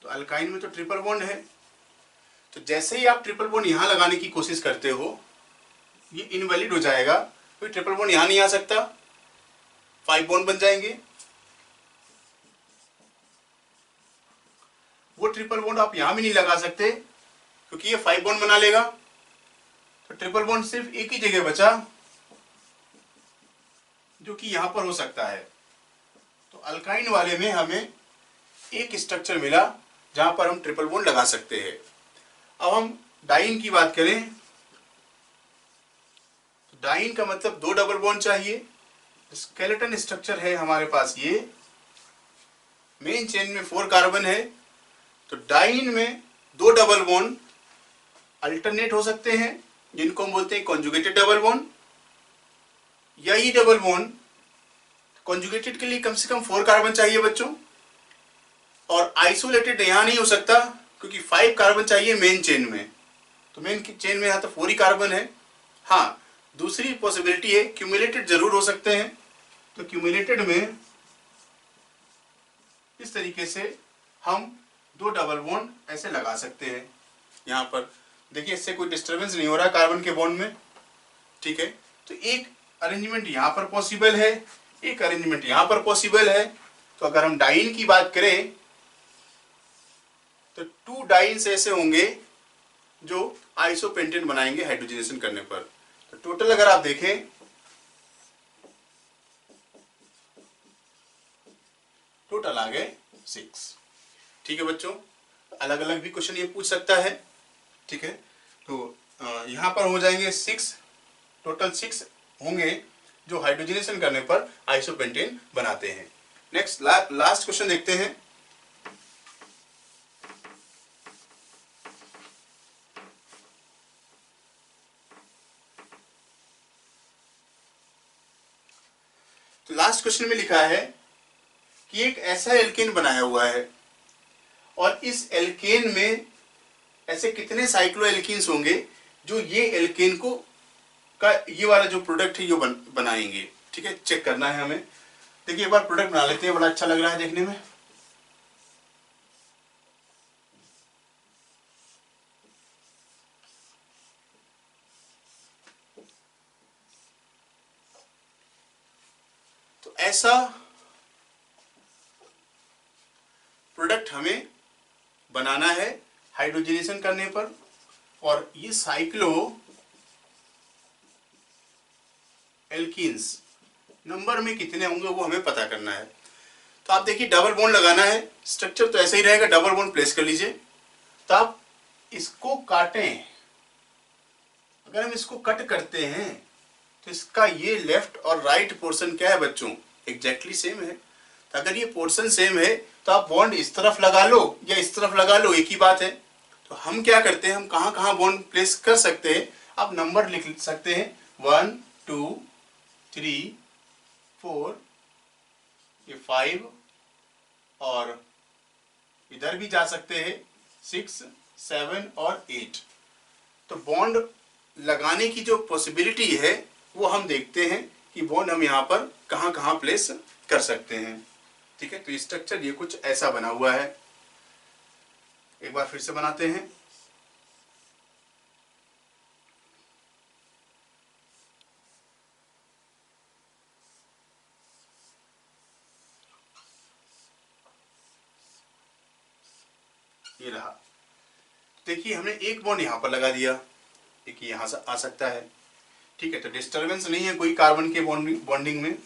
तो अल्काइन में तो ट्रिपल बॉन्ड है, तो जैसे ही आप ट्रिपल बॉन्ड यहां लगाने की कोशिश करते हो, ये इनवैलिड हो जाएगा, कोई ट्रिपल बॉन्ड यहां नहीं आ सकता, 5 बॉन्ड बन जाएंगे। वो ट्रिपल बॉन्ड आप यहां भी नहीं लगा सकते क्योंकि ये 5 बॉन्ड बना लेगा। तो ट्रिपल बॉन्ड सिर्फ एक ही जगह बचा जो कि यहां पर हो सकता है। तो अल्काइन वाले में हमें एक स्ट्रक्चर मिला जहां पर हम ट्रिपल बॉन्ड लगा सकते हैं। अब हम डाइन की बात करें, तो डाइन का मतलब 2 डबल बॉन्ड चाहिए। स्केलेटन स्ट्रक्चर है हमारे पास, ये मेन चेन में 4 कार्बन है, तो डाइन में 2 डबल बॉन्ड अल्टरनेट हो सकते हैं, जिनको हम बोलते हैं कॉन्जुगेटेड डबल बॉन्ड। यही डबल बॉन्ड कॉन्जुगेटेड के लिए कम से कम 4 कार्बन चाहिए बच्चों, और आइसोलेटेड यहां नहीं हो सकता क्योंकि 5 कार्बन चाहिए मेन चेन में। तो मेन चेन में यहां तो 4 ही कार्बन है। हाँ, दूसरी पॉसिबिलिटी है क्यूमुलेटेड जरूर हो सकते हैं। तो क्यूमुलेटेड में इस तरीके से हम 2 डबल बॉन्ड ऐसे लगा सकते हैं। यहां पर देखिए, इससे कोई डिस्टरबेंस नहीं हो रहा कार्बन के बॉन्ड में। ठीक है, तो एक अरेंजमेंट यहां पर पॉसिबल है, एक अरेंजमेंट यहां पर पॉसिबल है। तो अगर हम डाइन की बात करें तो 2 डाइन्स ऐसे होंगे जो आइसोपेंटेन बनाएंगे हाइड्रोजनेशन करने पर। तो टोटल अगर आप देखें, टोटल आ गए 6। ठीक है बच्चों, अलग अलग भी क्वेश्चन ये पूछ सकता है। ठीक है, तो यहां पर हो जाएंगे 6, टोटल 6 होंगे जो हाइड्रोजनेशन करने पर आइसोपेंटेन बनाते हैं। नेक्स्ट लास्ट क्वेश्चन देखते हैं। तो लास्ट क्वेश्चन में लिखा है कि एक ऐसा एल्केन बनाया हुआ है और इस एल्केन में ऐसे कितने साइक्लो एल्कीन्स होंगे जो ये एल्केन को का ये वाला जो प्रोडक्ट है ये बनाएंगे। ठीक है, चेक करना है हमें। देखिए एक बार प्रोडक्ट बना लेते हैं, बड़ा अच्छा लग रहा है देखने में। तो ऐसा प्रोडक्ट हमें बनाना है हाइड्रोजनेशन करने पर, और ये साइक्लो एल्कीन्स नंबर में कितने होंगे वो हमें पता करना है। तो आप देखिए डबल बॉन्ड लगाना है, स्ट्रक्चर तो ऐसा ही रहेगा, डबल बॉन्ड प्लेस कर लीजिए। तो आप इसको काटें, अगर हम इसको कट करते हैं तो इसका ये लेफ्ट और राइट पोर्शन क्या है बच्चों, एग्जैक्टली सेम है। तो अगर ये पोर्शन सेम है तो आप बॉन्ड इस तरफ लगा लो या इस तरफ लगा लो, एक ही बात है। तो हम क्या करते हैं, हम कहाँ कहाँ बॉन्ड प्लेस कर सकते हैं, आप नंबर लिख सकते हैं 1 2 3 4, ये 5, और इधर भी जा सकते हैं 6 7 और 8। तो बॉन्ड लगाने की जो पॉसिबिलिटी है वो हम देखते हैं कि बॉन्ड हम यहाँ पर कहाँ कहाँ प्लेस कर सकते हैं। ठीक है, तो स्ट्रक्चर ये कुछ ऐसा बना हुआ है। एक बार फिर से बनाते हैं। ये रहा, देखिए हमने एक बॉन्ड यहाँ पर लगा दिया, एक यहाँ से आ सकता है। ठीक है, तो डिस्टरबेंस नहीं है कोई कार्बन के बॉन्डिंग में।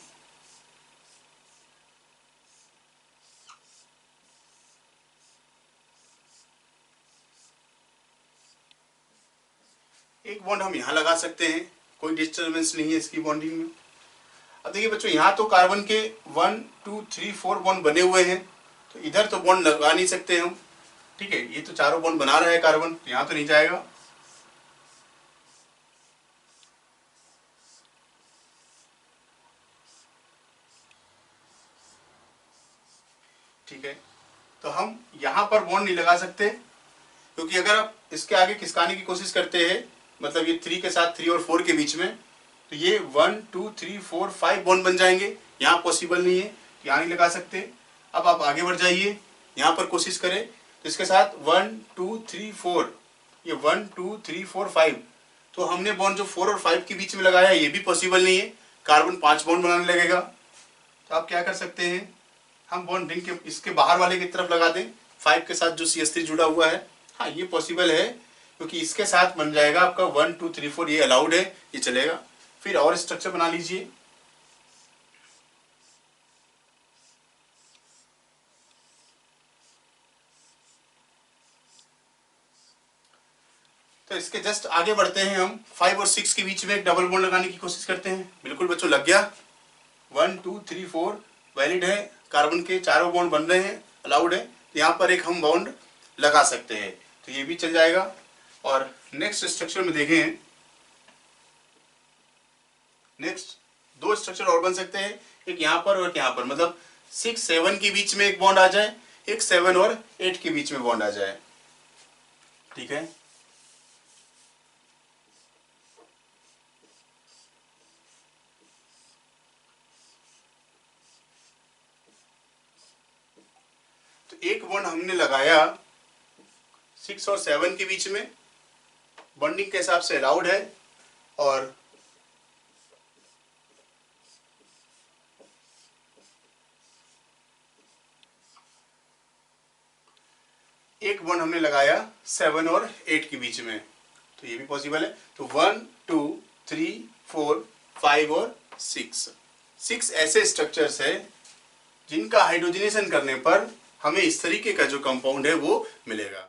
एक बॉन्ड हम यहाँ लगा सकते हैं, कोई डिस्टरबेंस नहीं है इसकी बॉन्डिंग में। अब देखिए बच्चों, यहाँ तो कार्बन के 1 2 3 4 बॉन्ड बने हुए हैं, तो इधर तो बॉन्ड लगा नहीं सकते हम। ठीक है, ये तो चारों बॉन्ड बना रहा है कार्बन, तो यहाँ तो नहीं जाएगा। ठीक है, तो हम यहाँ पर बॉन्ड नहीं लगा सकते, क्योंकि अगर आप इसके आगे खिसकाने की कोशिश करते हैं, मतलब ये 3 के साथ 3 और 4 के बीच में, तो ये 1 2 3 4 5 बॉन्ड बन जाएंगे। यहाँ पॉसिबल नहीं है, यहाँ नहीं लगा सकते। अब आप आगे बढ़ जाइए, यहाँ पर कोशिश करें, तो इसके साथ 1 2 3 4, ये 1 2 3 4 5, तो हमने बॉन्ड जो 4 और 5 के बीच में लगाया ये भी पॉसिबल नहीं है, कार्बन 5 बॉन्ड बनाने लगेगा। तो आप क्या कर सकते हैं, हम बॉन्ड रिंग के इसके बाहर वाले की तरफ लगा दें 5 के साथ जो CH3 जुड़ा हुआ है। हाँ, ये पॉसिबल है, क्योंकि इसके साथ बन जाएगा आपका 1 2 3 4, ये अलाउड है, ये चलेगा। फिर और स्ट्रक्चर बना लीजिए। तो इसके जस्ट आगे बढ़ते हैं, हम 5 और 6 के बीच में एक डबल बॉन्ड लगाने की कोशिश करते हैं। बिल्कुल बच्चों, लग गया। 1 2 3 4 वैलिड है, कार्बन के चारों बॉन्ड बन रहे हैं, अलाउड है। तो यहाँ पर एक हम बॉन्ड लगा सकते हैं, तो ये भी चल जाएगा। और नेक्स्ट स्ट्रक्चर में देखें, नेक्स्ट 2 स्ट्रक्चर और बन सकते हैं, एक यहाँ पर और एक यहाँ पर, मतलब 6 7 के बीच में एक बॉन्ड आ जाए, एक 7 और 8 के बीच में बॉन्ड आ जाए। ठीक है, तो एक बॉन्ड हमने लगाया 6 और 7 के बीच में, बॉन्डिंग के हिसाब से अलाउड है। और एक बॉन्ड हमने लगाया 7 और 8 के बीच में, तो ये भी पॉसिबल है। तो 1 2 3 4 5 और 6 ऐसे स्ट्रक्चर्स है जिनका हाइड्रोजनेशन करने पर हमें इस तरीके का जो कंपाउंड है वो मिलेगा।